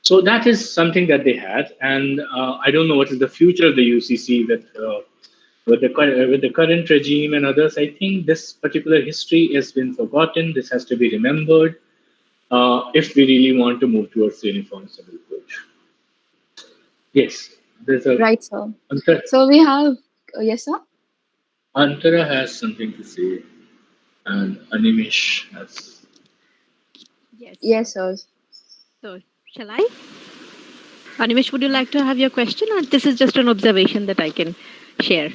So that is something that they had, and I don't know what is the future of the UCC with the current regime and others. I think this particular history has been forgotten. This has to be remembered if we really want to move towards the uniform civil code. Yes, there's a Right, sir. So we have yes, sir. Antara has something to say, and Animesh has. Yes, sir. So, shall I? Animesh, would you like to have your question, or this is just an observation that I can share?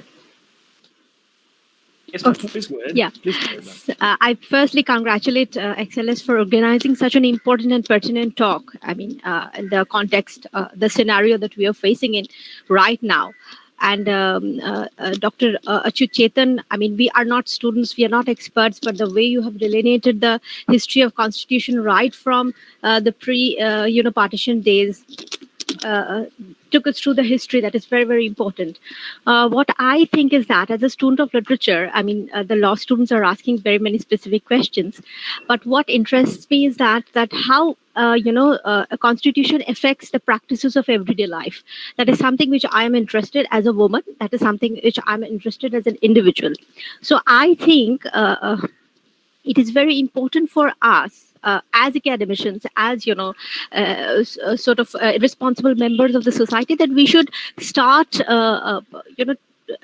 Yes, okay. Please go ahead. Yeah. Please go ahead, So, I firstly congratulate XLS for organizing such an important and pertinent talk. I mean, in the context, the scenario that we are facing in right now. And Dr. Achyut Chetan, I mean, we are not students, we are not experts, but the way you have delineated the history of Constitution right from the partition days, took us through the history that is very, very important. What I think is that as a student of literature, I mean, the law students are asking very many specific questions, but what interests me is that how a constitution affects the practices of everyday life. That is something which I am interested as a woman. That is something which I'm interested as an individual. So I think it is very important for us as academicians, as responsible members of the society, that we should start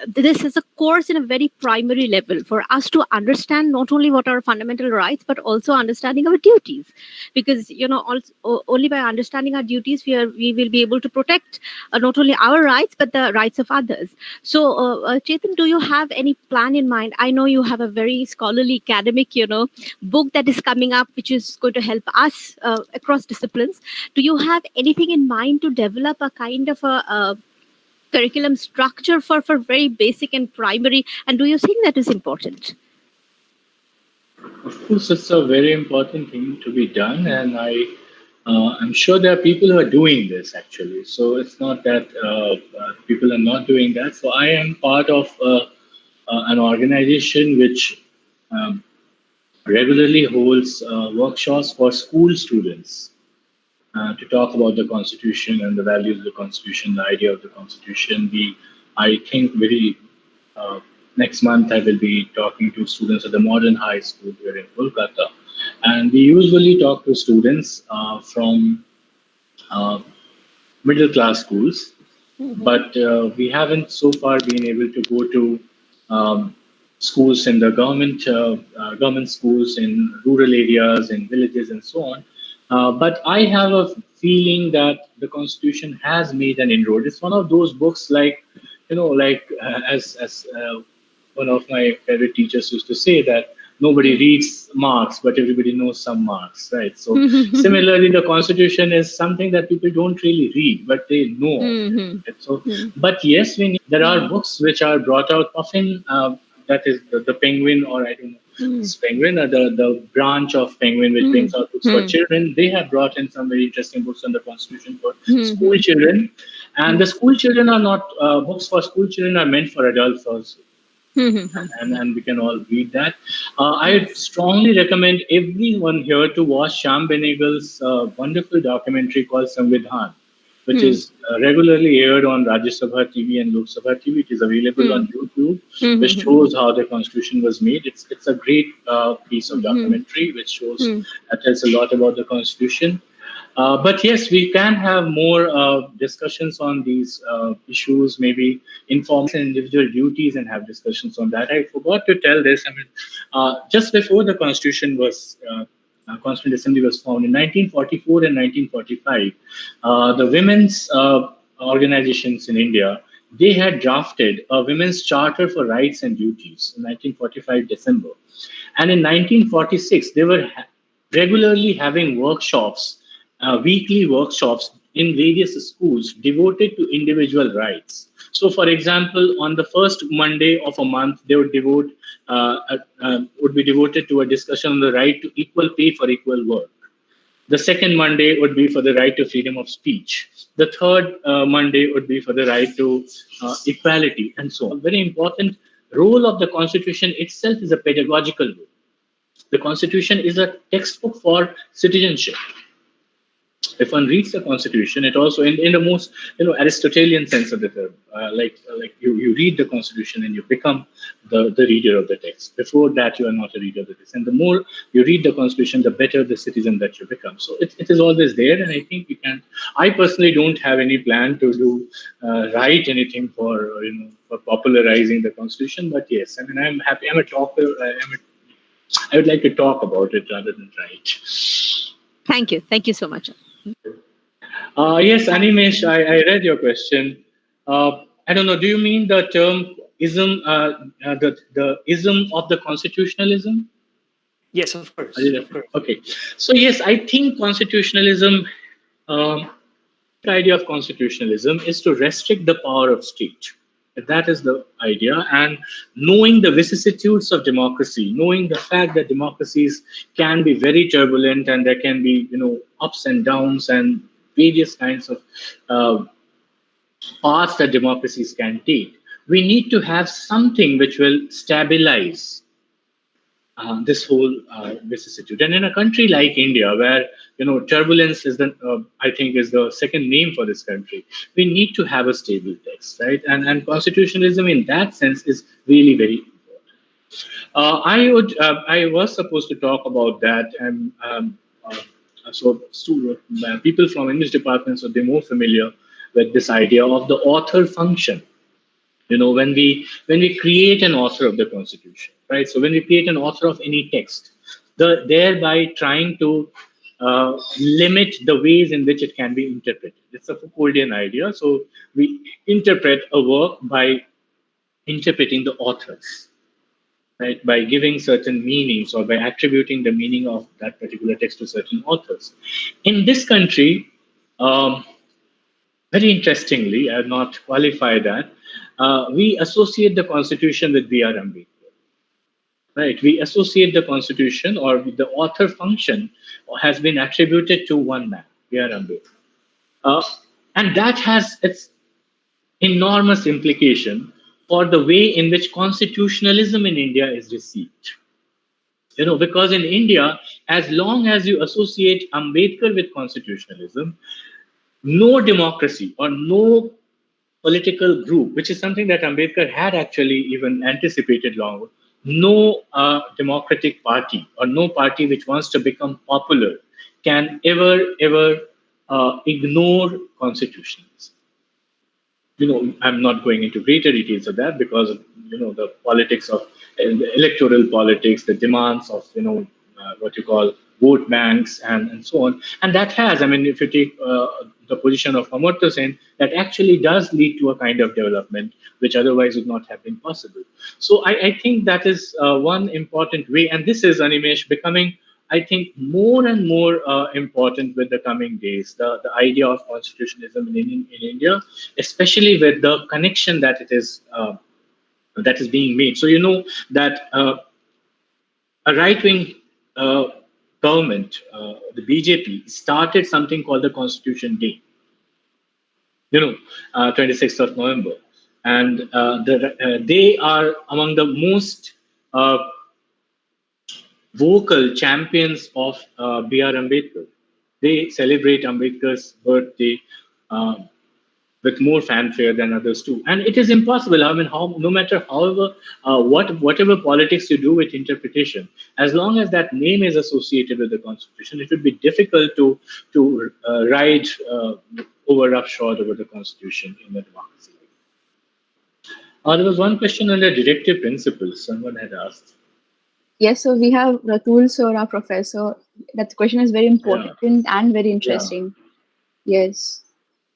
this is a course in a very primary level for us to understand not only what are fundamental rights, but also understanding our duties. Because, only by understanding our duties, we will be able to protect not only our rights, but the rights of others. So, Chetan, do you have any plan in mind? I know you have a very scholarly academic, book that is coming up, which is going to help us across disciplines. Do you have anything in mind to develop a kind of a curriculum structure for very basic and primary, and do you think that is important? Of course, it's a very important thing to be done, and I'm sure there are people who are doing this actually. So it's not that people are not doing that. So I am part of an organization which regularly holds workshops for school students to talk about the Constitution and the values of the Constitution, the idea of the Constitution. I think, very next month I will be talking to students at the Modern High School here in Kolkata, and we usually talk to students from uh, middle class schools, but we haven't so far been able to go to um, schools in the government schools in rural areas, in villages, and so on. But I have a feeling that the Constitution has made an inroad. It's one of those books, like, as one of my favorite teachers used to say, that nobody reads Marx, but everybody knows some Marx, right? So similarly, the Constitution is something that people don't really read, but they know of it. Right? So, but yes, there are books which are brought out often. That is the Penguin, or I don't know, it's Penguin, or the branch of Penguin which brings out books for children. They have brought in some very interesting books on the Constitution for school children, and the school children are not books for school children are meant for adults also. And we can all read that. I strongly recommend everyone here to watch Sham Benegal's wonderful documentary called Samvidhan, which is regularly aired on Rajya Sabha TV and Lok Sabha TV. It is available on YouTube, which shows how the Constitution was made. It's a great piece of documentary which shows that tells a lot about the Constitution. But yes, we can have more discussions on these issues, maybe inform individual duties and have discussions on that. I forgot to tell this. I mean, just before the Constituent Assembly was formed in 1944 and 1945, the women's organizations in India, they had drafted a women's charter for rights and duties in 1945 December, and in 1946 they were regularly having workshops, weekly workshops in various schools devoted to individual rights. So, for example, on the first Monday of a month, they would be devoted to a discussion on the right to equal pay for equal work. The second Monday would be for the right to freedom of speech. The third Monday would be for the right to equality, and so on. Very important role of the Constitution itself is a pedagogical role. The Constitution is a textbook for citizenship. If one reads the Constitution, it also, in the most Aristotelian sense of the term, like you read the Constitution and you become the reader of the text. Before that, you are not a reader of the text, and the more you read the Constitution, the better the citizen that you become. So it is always there, and I think we can. I personally don't have any plan to do write anything for popularizing the Constitution, but yes, I mean, I'm happy. I'm a talker. I would like to talk about it rather than write. Thank you. Thank you so much. Yes, Animesh, I read your question. I don't know, do you mean the term ism, the ism of the constitutionalism? Yes, of course. Okay. So, yes, I think constitutionalism, the idea of constitutionalism is to restrict the power of state. That is the idea. And knowing the vicissitudes of democracy, knowing the fact that democracies can be very turbulent and there can be, ups and downs and various kinds of paths that democracies can take, we need to have something which will stabilize this whole vicissitude. And in a country like India, where turbulence is I think is the second name for this country, we need to have a stable text, right? And constitutionalism in that sense is really very important. I was supposed to talk about that, and so people from English departments are more familiar with this idea of the author function. When we create an author of the Constitution, right? So when we create an author of any text, thereby trying to limit the ways in which it can be interpreted. It's a Foucauldian idea. So we interpret a work by interpreting the authors, right? By giving certain meanings or by attributing the meaning of that particular text to certain authors. In this country, very interestingly, I have not qualified that, we associate the Constitution with B.R. Ambedkar. Right, we associate the Constitution or the author function has been attributed to one man, B.R. Ambedkar. And that has its enormous implication for the way in which constitutionalism in India is received. Because in India, as long as you associate Ambedkar with constitutionalism, no democracy or no political group, which is something that Ambedkar had actually even anticipated long ago, no democratic party or no party which wants to become popular can ever ignore constitutions. I'm not going into greater details of that because of, the politics of the electoral politics, the demands of, what you call vote banks and so on. And that has, if you take the position of Amartya Sen, that actually does lead to a kind of development which otherwise would not have been possible. So I think that is one important way. And this is, Animesh, becoming, I think, more and more important with the coming days. The idea of constitutionalism in India, especially with the connection that is being made. So that a right-wing government, the BJP, started something called the Constitution Day. 26th of November, and they are among the most vocal champions of B.R. Ambedkar. They celebrate Ambedkar's birthday with more fanfare than others too. And it is impossible. No matter whatever politics you do with interpretation, as long as that name is associated with the Constitution, it would be difficult to ride over roughshod over the Constitution in a democracy. There was one question on the directive principles someone had asked. Yes, so we have Ratul sir, our professor. That question is very important and very interesting. Yeah. Yes.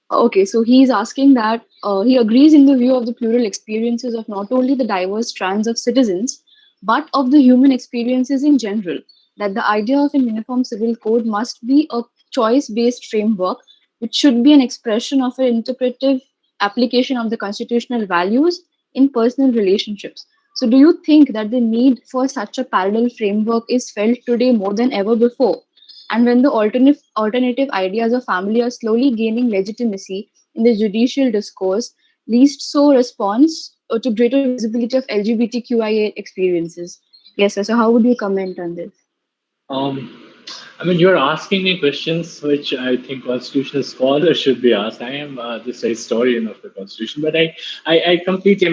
Okay, so he's asking that he agrees in the view of the plural experiences of not only the diverse strands of citizens, but of the human experiences in general, that the idea of an uniform civil code must be a choice-based framework, which should be an expression of an interpretive application of the constitutional values in personal relationships. So do you think that the need for such a parallel framework is felt today more than ever before? And when the alternative ideas of family are slowly gaining legitimacy in the judicial discourse, least so response to greater visibility of LGBTQIA experiences. Yes, sir. So how would you comment on this? You're asking me questions which I think constitutional scholars should be asked. I am just a historian of the Constitution, but I completely,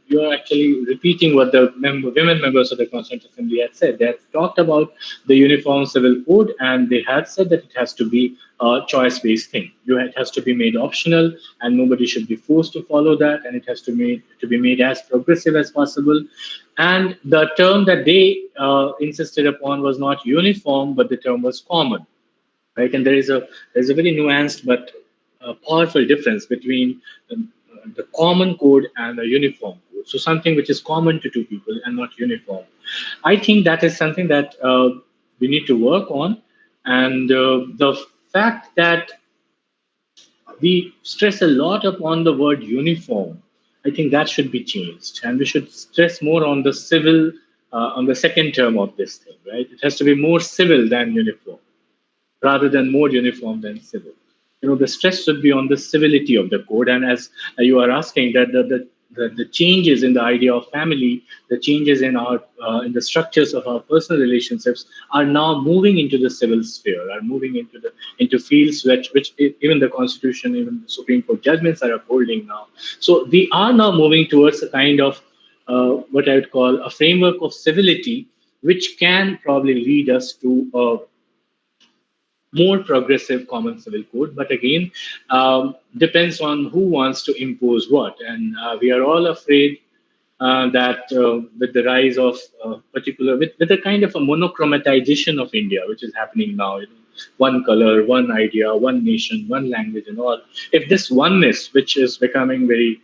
you're actually repeating what the women members of the Constitutional Assembly had said. They had talked about the Uniform Civil Code, and they had said that it has to be a choice-based thing. It has to be made optional, and nobody should be forced to follow that, and it has to be made as progressive as possible. And the term that they insisted upon was not uniform, but the term was common, right? And there's a very nuanced but powerful difference between the common code and the uniform code. So something which is common to two people and not uniform. I think that is something that we need to work on. And the fact that we stress a lot upon the word uniform, I think that should be changed. And we should stress more on the civil, on the second term of this thing, right? It has to be more civil than uniform, rather than more uniform than civil. The stress should be on the civility of the code. And as you are asking, that the changes in the idea of family, the changes in our in the structures of our personal relationships are now moving into the civil sphere, are moving into fields which even the Constitution, even the Supreme Court judgments are upholding now. So we are now moving towards a kind of what I would call a framework of civility, which can probably lead us to a more progressive common civil code. But again, depends on who wants to impose what. And we are all afraid that with the rise of with a kind of a monochromatization of India, which is happening now, one color, one idea, one nation, one language and all. If this oneness, which is becoming very,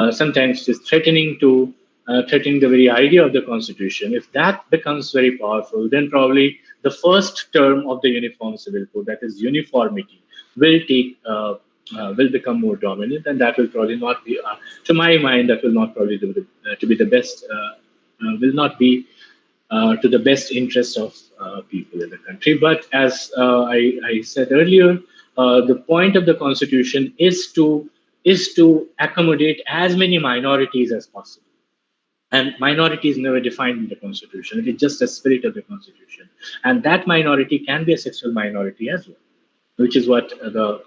sometimes is threatening the very idea of the Constitution, if that becomes very powerful, then probably the first term of the Uniform Civil Code, that is uniformity, will become more dominant, and that will probably not be, to my mind, that will not probably to be the best, will not be to the best interest of people in the country. But as I said earlier, the point of the Constitution is to accommodate as many minorities as possible. And minority is never defined in the Constitution. It is just a spirit of the Constitution. And that minority can be a sexual minority as well, which is what the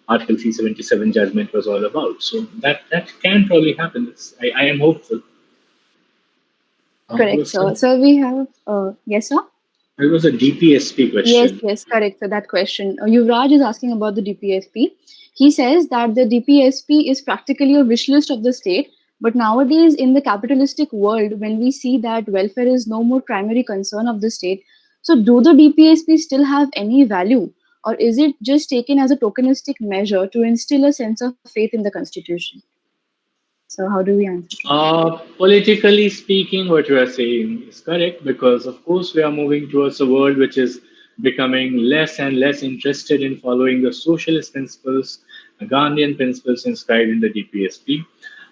Article 377 judgment was all about. So that can probably happen. I am hopeful. Correct, sir. So we have, yes, sir? It was a DPSP Yes, question. yes, correct. So that question, Yuvraj is asking about the DPSP. He says that the DPSP is practically a wish list of the state. But nowadays, in the capitalistic world, when we see that welfare is no more primary concern of the state, so do the DPSP still have any value, or is it just taken as a tokenistic measure to instill a sense of faith in the constitution? So how do we answer? Politically speaking, what you are saying is correct because, of course, we are moving towards a world which is becoming less and less interested in following the socialist principles, the Gandhian principles inscribed in the DPSP.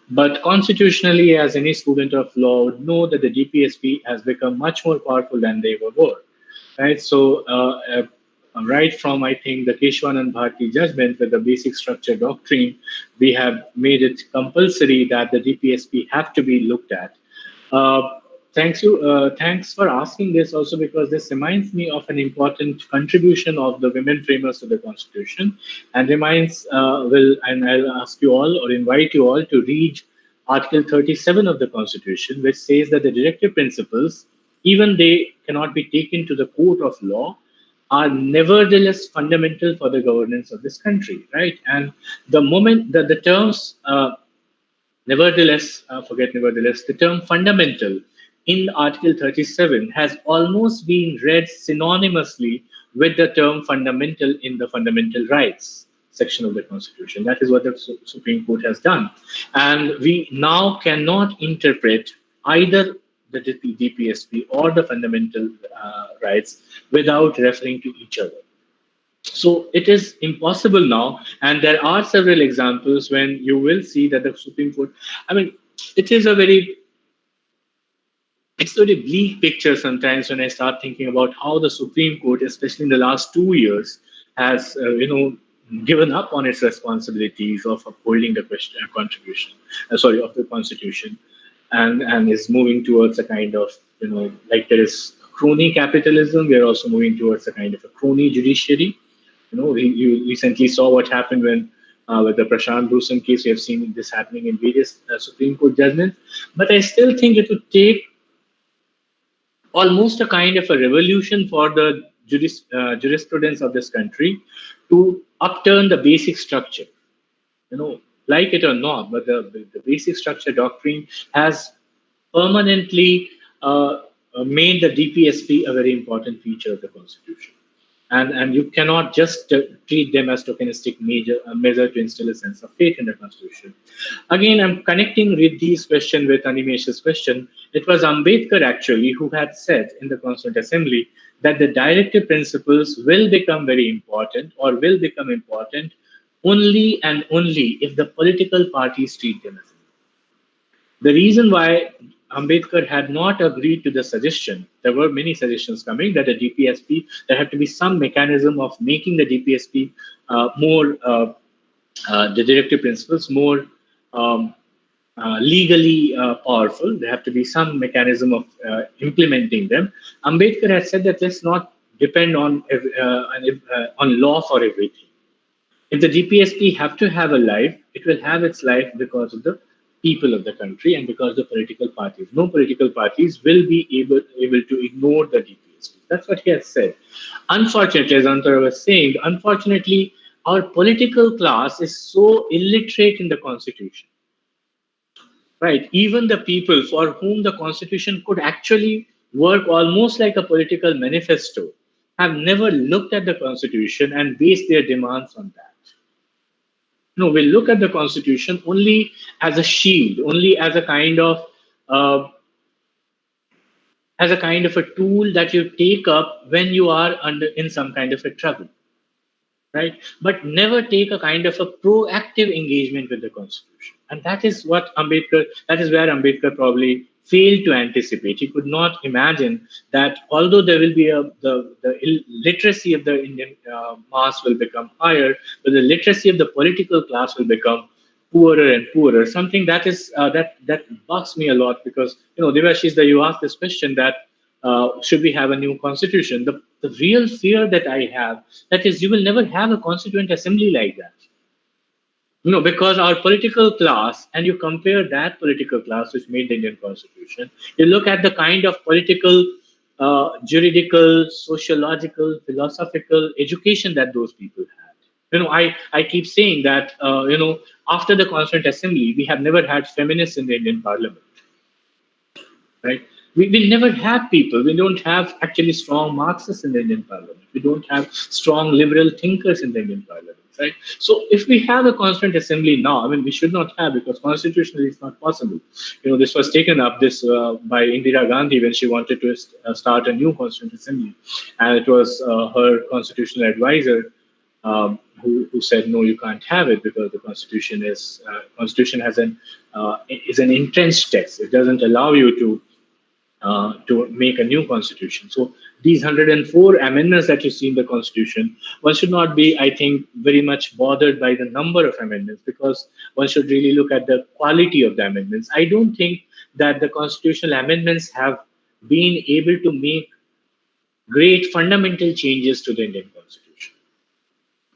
But constitutionally, as any student of law would know, that the DPSP has become much more powerful than they ever were. Right? So, right from I think the Keshwanand Bharti judgment with the basic structure doctrine, we have made it compulsory that the DPSP have to be looked at. Uh, thanks for asking this also because this reminds me of an important contribution of the women framers to the Constitution, and I'll ask you all or invite you all to read Article 37 of the Constitution, which says that the directive principles, even they cannot be taken to the court of law, are nevertheless fundamental for the governance of this country, right? And the moment that the terms nevertheless, the term fundamental in Article 37 has almost been read synonymously with the term fundamental in the fundamental rights section of the Constitution. That is what the Supreme Court has done. And we now cannot interpret either the DPSP or the fundamental rights without referring to each other. So it is impossible now, and there are several examples when you will see that the Supreme Court. I mean, it is a very it's a very bleak picture sometimes when I start thinking about how the Supreme Court, especially in the last 2 years, has given up on its responsibilities of upholding the of the Constitution, and is moving towards a kind of like there is crony capitalism. We are also moving towards a kind of a crony judiciary. You recently saw what happened when with the Prashant Bhushan case. We have seen this happening in various Supreme Court judgments. But I still think it would take almost a kind of a revolution for the jurisprudence of this country to upturn the basic structure. Like it or not, but the basic structure doctrine has permanently made the DPSP a very important feature of the Constitution. And you cannot just treat them as tokenistic measure to instill a sense of faith in the Constitution. Again, I'm connecting Riddhi's question with Animesh's question. It was Ambedkar actually who had said in the Constituent Assembly that the directive principles will become very important or will become important only and only if the political parties treat them as the reason why Ambedkar had not agreed to the suggestion, there were many suggestions coming that the DPSP, there had to be some mechanism of making the DPSP the directive principles more legally powerful. There have to be some mechanism of implementing them. Ambedkar had said that let's not depend on law for everything. If the DPSP have to have a life, it will have its life because of the people of the country and because of the political parties. No political parties will be able to ignore the DPSP. That's what he has said. Unfortunately, as Antara was saying, unfortunately, our political class is so illiterate in the Constitution. Right? Even the people for whom the Constitution could actually work almost like a political manifesto have never looked at the Constitution and based their demands on that. No, we look at the Constitution only as a shield, only as a kind of a tool that you take up when you are in some kind of a trouble, right? But never take a kind of a proactive engagement with the Constitution, and that is what That is where Ambedkar probably failed to anticipate. He could not imagine that although there will be the literacy of the Indian mass will become higher, but the literacy of the political class will become poorer and poorer. Something that is that bugs me a lot because Devashish, that you asked this question that should we have a new constitution? The real fear that I have, that is, you will never have a constituent assembly like that. Because our political class, and you compare that political class which made the Indian Constitution, you look at the kind of political, juridical, sociological, philosophical education that those people had. I keep saying that, after the Constituent Assembly, we have never had feminists in the Indian Parliament, right? We never have people. We don't have actually strong Marxists in the Indian Parliament. We don't have strong liberal thinkers in the Indian Parliament, right? So if we have a Constituent Assembly now, I mean, we should not have, because constitutionally it's not possible. This was taken up by Indira Gandhi when she wanted to start a new Constituent Assembly, and it was her constitutional advisor who said, no, you can't have it, because the constitution has is an entrenched text. It doesn't allow you to make a new constitution. So these 104 amendments that you see in the constitution, one should not be, I think, very much bothered by the number of amendments, because one should really look at the quality of the amendments. I don't think that the constitutional amendments have been able to make great fundamental changes to the Indian Constitution.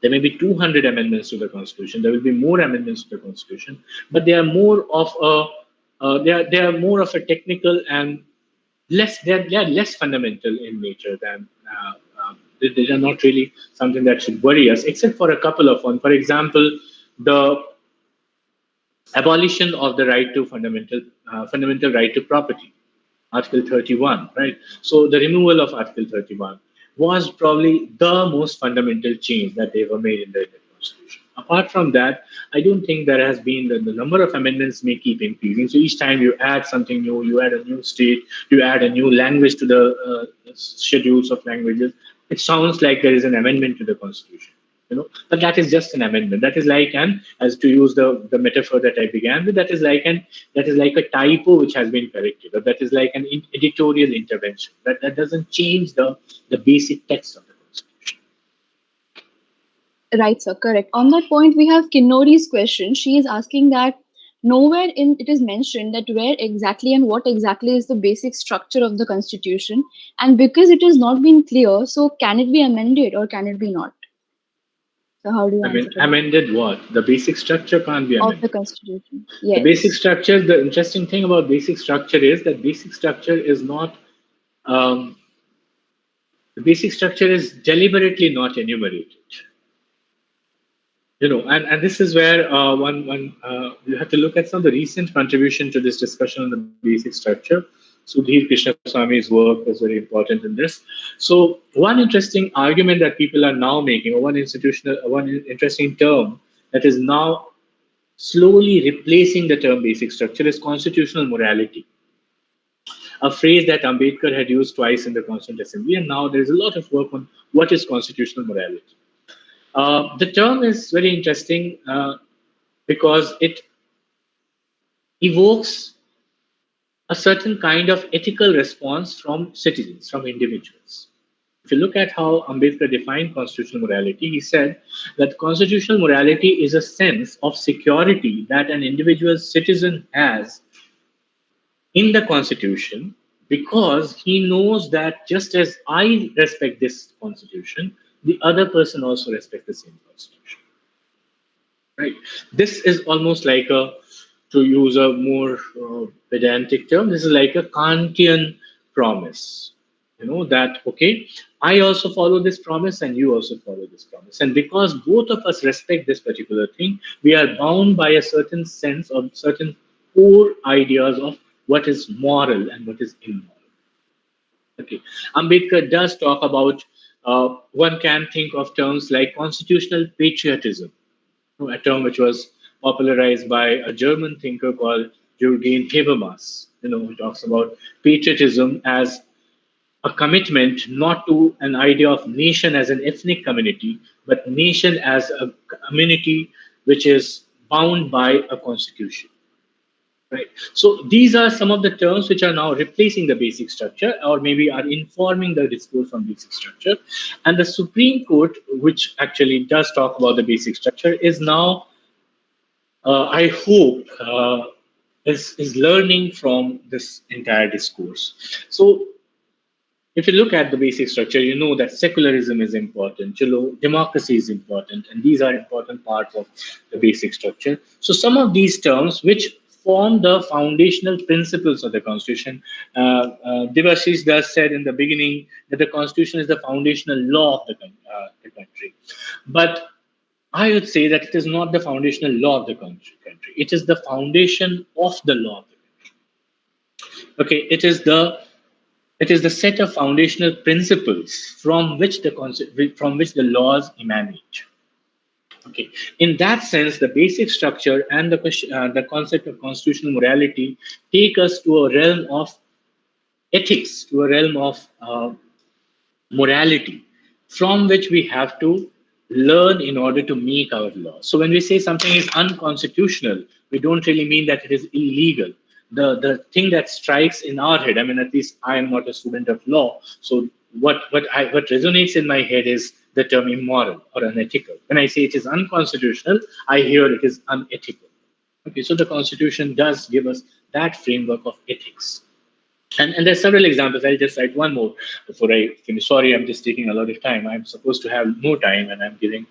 There may be 200 amendments to the Constitution. There will be more amendments to the Constitution, but they are more of a technical and they are less fundamental in nature than they are not really something that should worry us, except for a couple of them. For example, the abolition of the right to fundamental right to property, Article 31, right? So the removal of Article 31 was probably the most fundamental change that they ever made in the Indian Constitution. Apart from that, I don't think there has been the number of amendments may keep increasing. So each time you add something new, you add a new state, you add a new language to the schedules of languages, it sounds like there is an amendment to the Constitution. But that is just an amendment. That is like as to use the metaphor that I began with, that is like a typo which has been corrected, or that is like an editorial intervention. That doesn't change the basic text of the Constitution. Right, sir, correct. On that point, we have Kinnori's question. She is asking that nowhere in it is mentioned that where exactly and what exactly is the basic structure of the Constitution, and because it has not been clear, so can it be amended or can it be not? So how do you answer that? Amended what? The basic structure can't be amended. Of the Constitution. Yes. The basic structure, the interesting thing about basic structure is that basic structure is not, the basic structure is deliberately not enumerated. And this is where you have to look at some of the recent contribution to this discussion on the basic structure. Sudhir Krishnaswamy's work was very important in this. So one interesting argument that people are now making, or one interesting term that is now slowly replacing the term basic structure, is constitutional morality. A phrase that Ambedkar had used twice in the Constituent Assembly, and now there is a lot of work on what is constitutional morality. The term is very interesting because it evokes a certain kind of ethical response from citizens, from individuals. If you look at how Ambedkar defined constitutional morality, he said that constitutional morality is a sense of security that an individual citizen has in the Constitution, because he knows that just as I respect this Constitution, the other person also respects the same Constitution. Right? This is almost like to use a more pedantic term, this is like a Kantian promise. That, okay, I also follow this promise and you also follow this promise. And because both of us respect this particular thing, we are bound by a certain sense of certain core ideas of what is moral and what is immoral. Okay, Ambedkar does talk about, one can think of terms like constitutional patriotism, a term which was popularized by a German thinker called Jürgen Habermas, who talks about patriotism as a commitment not to an idea of nation as an ethnic community, but nation as a community which is bound by a constitution. Right. So these are some of the terms which are now replacing the basic structure, or maybe are informing the discourse on basic structure. And the Supreme Court, which actually does talk about the basic structure, is now I hope, is learning from this entire discourse. So, if you look at the basic structure, you know that secularism is important, you know, democracy is important, and these are important parts of the basic structure. So, some of these terms, which form the foundational principles of the Constitution, Devashish does said in the beginning that the Constitution is the foundational law of the country. But I would say that it is not the foundational law of the country. It is the foundation of the law of the country. Okay, it is the set of foundational principles from which the laws emanate. Okay, in that sense, the basic structure and the concept of constitutional morality take us to a realm of ethics, to a realm of morality from which we have to learn in order to make our laws. So when we say something is unconstitutional, we don't really mean that it is illegal. The thing that strikes in our head, I mean, at least I am not a student of law, so what resonates in my head is the term immoral or unethical. When I say it is unconstitutional, I hear it is unethical. Okay, so the Constitution does give us that framework of ethics. And there's several examples. I'll just cite one more before I finish. Sorry, I'm just taking a lot of time. I'm supposed to have more time, and I'm giving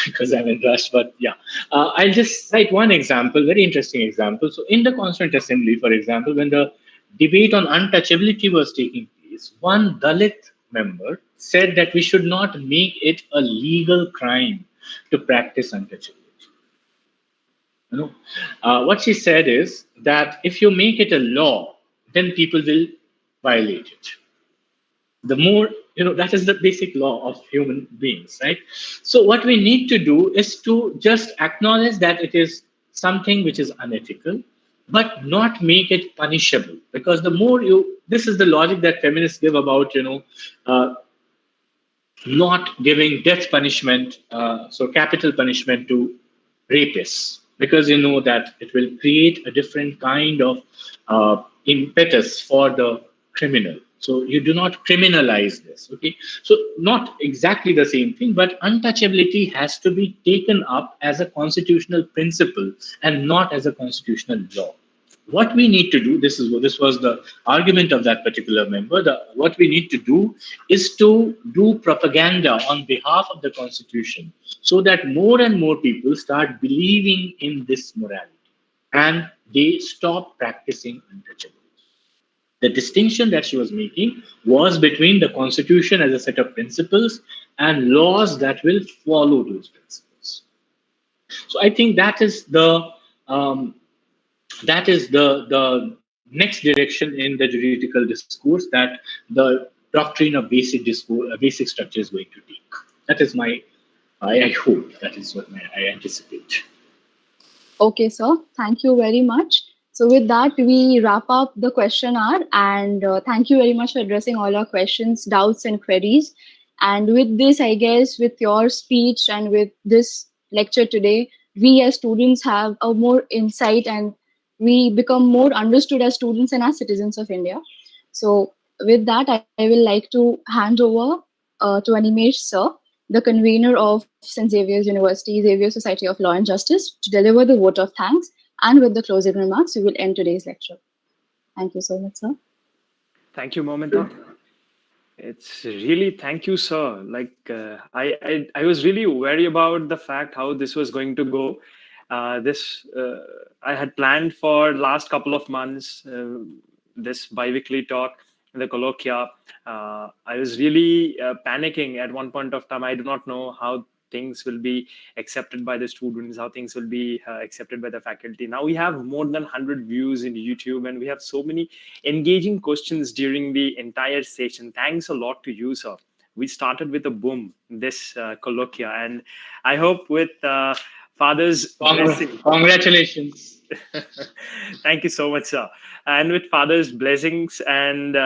because I'm in rush. But yeah, I'll just cite one example, very interesting example. So, in the Constituent Assembly, for example, when the debate on untouchability was taking place, one Dalit member said that we should not make it a legal crime to practice untouchability. You know, what she said is that if you make it a law, then people will violate it. The more, that is the basic law of human beings, right? So what we need to do is to just acknowledge that it is something which is unethical, but not make it punishable. Because the more this is the logic that feminists give about, uh, not giving death punishment, so capital punishment to rapists, because you know that it will create a different kind of impetus for the criminal. So you do not criminalize this, okay? So not exactly the same thing, but untouchability has to be taken up as a constitutional principle and not as a constitutional law. What we need to do, this was the argument of that particular member, what we need to do is to do propaganda on behalf of the Constitution so that more and more people start believing in this morality and they stop practicing untouchability. The distinction that she was making was between the Constitution as a set of principles and laws that will follow those principles. So I think um, that is the next direction in the juridical discourse that the doctrine of basic discourse, basic structure is going to take. That is my, I hope that is what I anticipate. Okay, sir. Thank you very much. So with that, we wrap up the question hour, and thank you very much for addressing all our questions, doubts, and queries. And with this, I guess, with your speech and with this lecture today, we as students have a more insight and we become more understood as students and as citizens of India. So with that, I will like to hand over to Animesh, sir, the convener of St. Xavier's University, Xavier Society of Law and Justice, to deliver the vote of thanks. And with the closing remarks, we will end today's lecture. Thank you so much, sir. Thank you, Momenta. It's really thank you, sir. Like I was really worried about the fact how this was going to go. This I had planned for last couple of months. This biweekly talk, the Colawquia. I was really panicking at one point of time. I do not know how things will be accepted by the students, how things will be accepted by the faculty. Now we have more than 100 views in YouTube, and we have so many engaging questions during the entire session. Thanks a lot to you, sir. We started with a boom, this Colawquia, and I hope with Father's blessing. Congratulations. Thank you so much, sir. And with Father's blessings and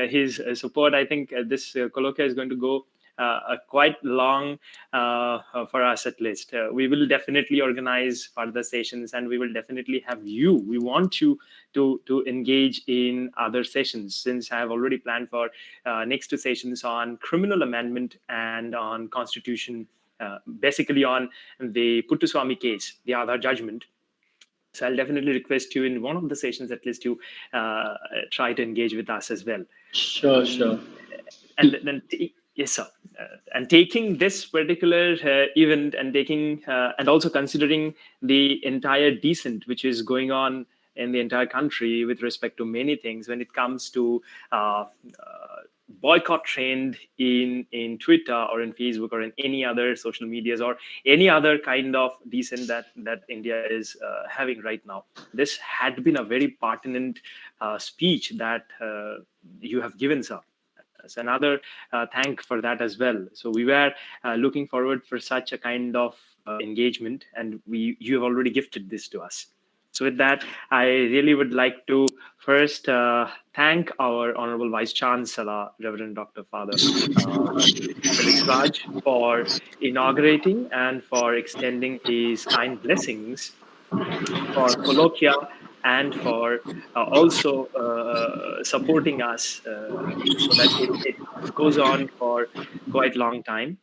his support, I think this Colawquia is going to go quite long for us at least. We will definitely organize further sessions, and we will definitely have you. We want you to engage in other sessions, since I have already planned for next two sessions on criminal amendment and on constitution basically on the Puttaswamy case, the Aadhaar judgment. So I'll definitely request you in one of the sessions, at least, you try to engage with us as well. Sure, sure. And then, yes, sir. And taking this particular event and taking and also considering the entire descent which is going on in the entire country with respect to many things when it comes to boycott trend in Twitter or in Facebook or in any other social medias or any other kind of descent that India is having right now. This had been a very pertinent speech that you have given, sir. So another thank for that as well. So we were looking forward for such a kind of engagement, and you have already gifted this to us. So with that, I really would like to first thank our Honorable Vice Chancellor, Reverend Dr. Father XSLAJ, for inaugurating and for extending his kind blessings for Colawquia and for also supporting us so that it goes on for quite a long time.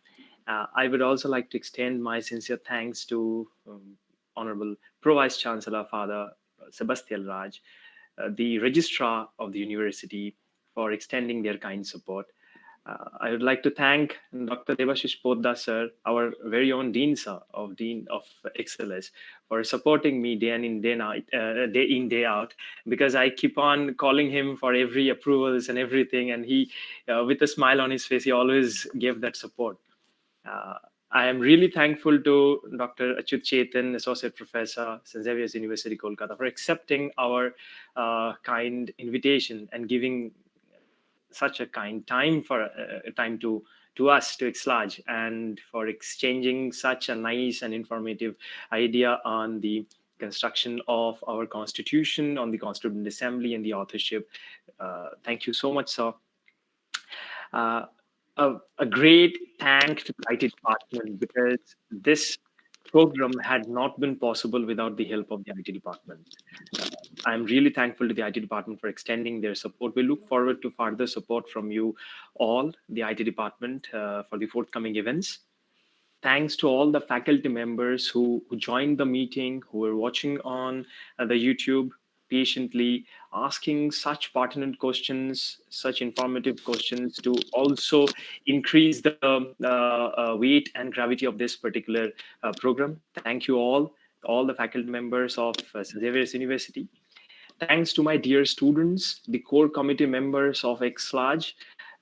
I would also like to extend my sincere thanks to Honorable Pro Vice Chancellor Father Sebastian Raj, the Registrar of the University, for extending their kind support. I would like to thank Dr. Devashish Poddar sir, our very own Dean sir of XSLAJ, for supporting me day in day out, because I keep on calling him for every approvals and everything, and he, with a smile on his face, he always gave that support. I am really thankful to Dr. Achyut Chetan, Associate Professor, St. Xavier's University, Kolkata, for accepting our kind invitation and giving such a kind time to us, to XSLAJ, and for exchanging such a nice and informative idea on the construction of our constitution, on the Constituent Assembly and the authorship. Thank you so much, sir. A great thank to the IT department, because this program had not been possible without the help of the IT department. I'm really thankful to the IT department for extending their support. We look forward to further support from you all, the IT department, for the forthcoming events. Thanks to all the faculty members who joined the meeting, who were watching on the YouTube patiently, asking such pertinent questions, such informative questions to also increase the weight and gravity of this particular program. Thank you all the faculty members of St. Xavier's University. Thanks to my dear students, the core committee members of XSLAJ.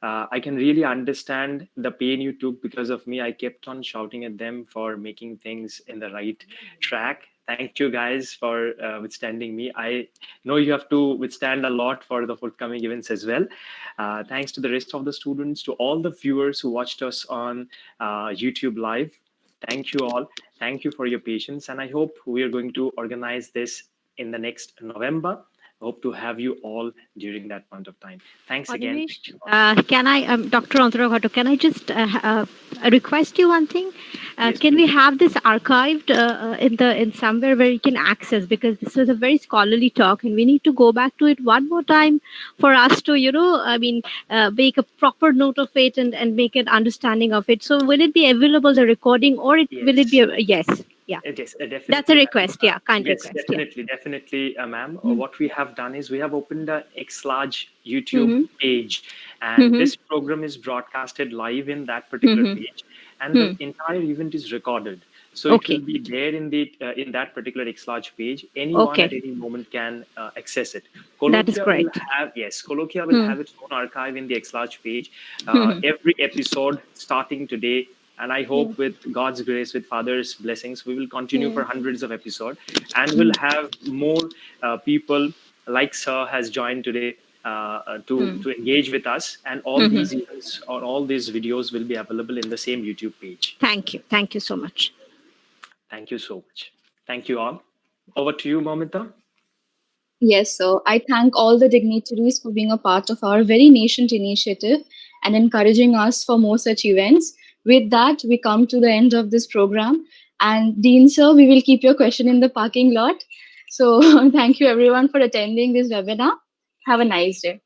I can really understand the pain you took because of me. I kept on shouting at them for making things in the right track. Thank you guys for withstanding me. I know you have to withstand a lot for the forthcoming events as well. Thanks to the rest of the students, to all the viewers who watched us on YouTube Live. Thank you all. Thank you for your patience. And I hope we are going to organize this in the next November. Hope to have you all during that point of time. Thanks again. Can I, Dr. Antara, can I just request you one thing? Yes, can we have this archived in somewhere where you can access? Because this was a very scholarly talk, and we need to go back to it one more time for us to, make a proper note of it and make an understanding of it. So will it be available, the recording, or will it be yes? Yeah, it is definitely. That's a request. Yeah, kind yes, request. Definitely, ma'am. What we have done is we have opened a XSLAJ YouTube page, and this program is broadcasted live in that particular page, and the entire event is recorded. So it will be there in that particular XSLAJ page. Anyone at any moment can access it. That is great. Colawquia will have its own archive in the XSLAJ page. Every episode starting today. And I hope with God's grace, with Father's blessings, we will continue for hundreds of episodes, and we'll have more people like Sir has joined today to engage with us. And all these events or all these videos will be available in the same YouTube page. Thank you. Thank you so much. Thank you so much. Thank you all. Over to you, Momita. Yes, so I thank all the dignitaries for being a part of our very nascent initiative and encouraging us for more such events. With that, we come to the end of this program. And Dean Sir, we will keep your question in the parking lot. So thank you everyone for attending this webinar. Have a nice day.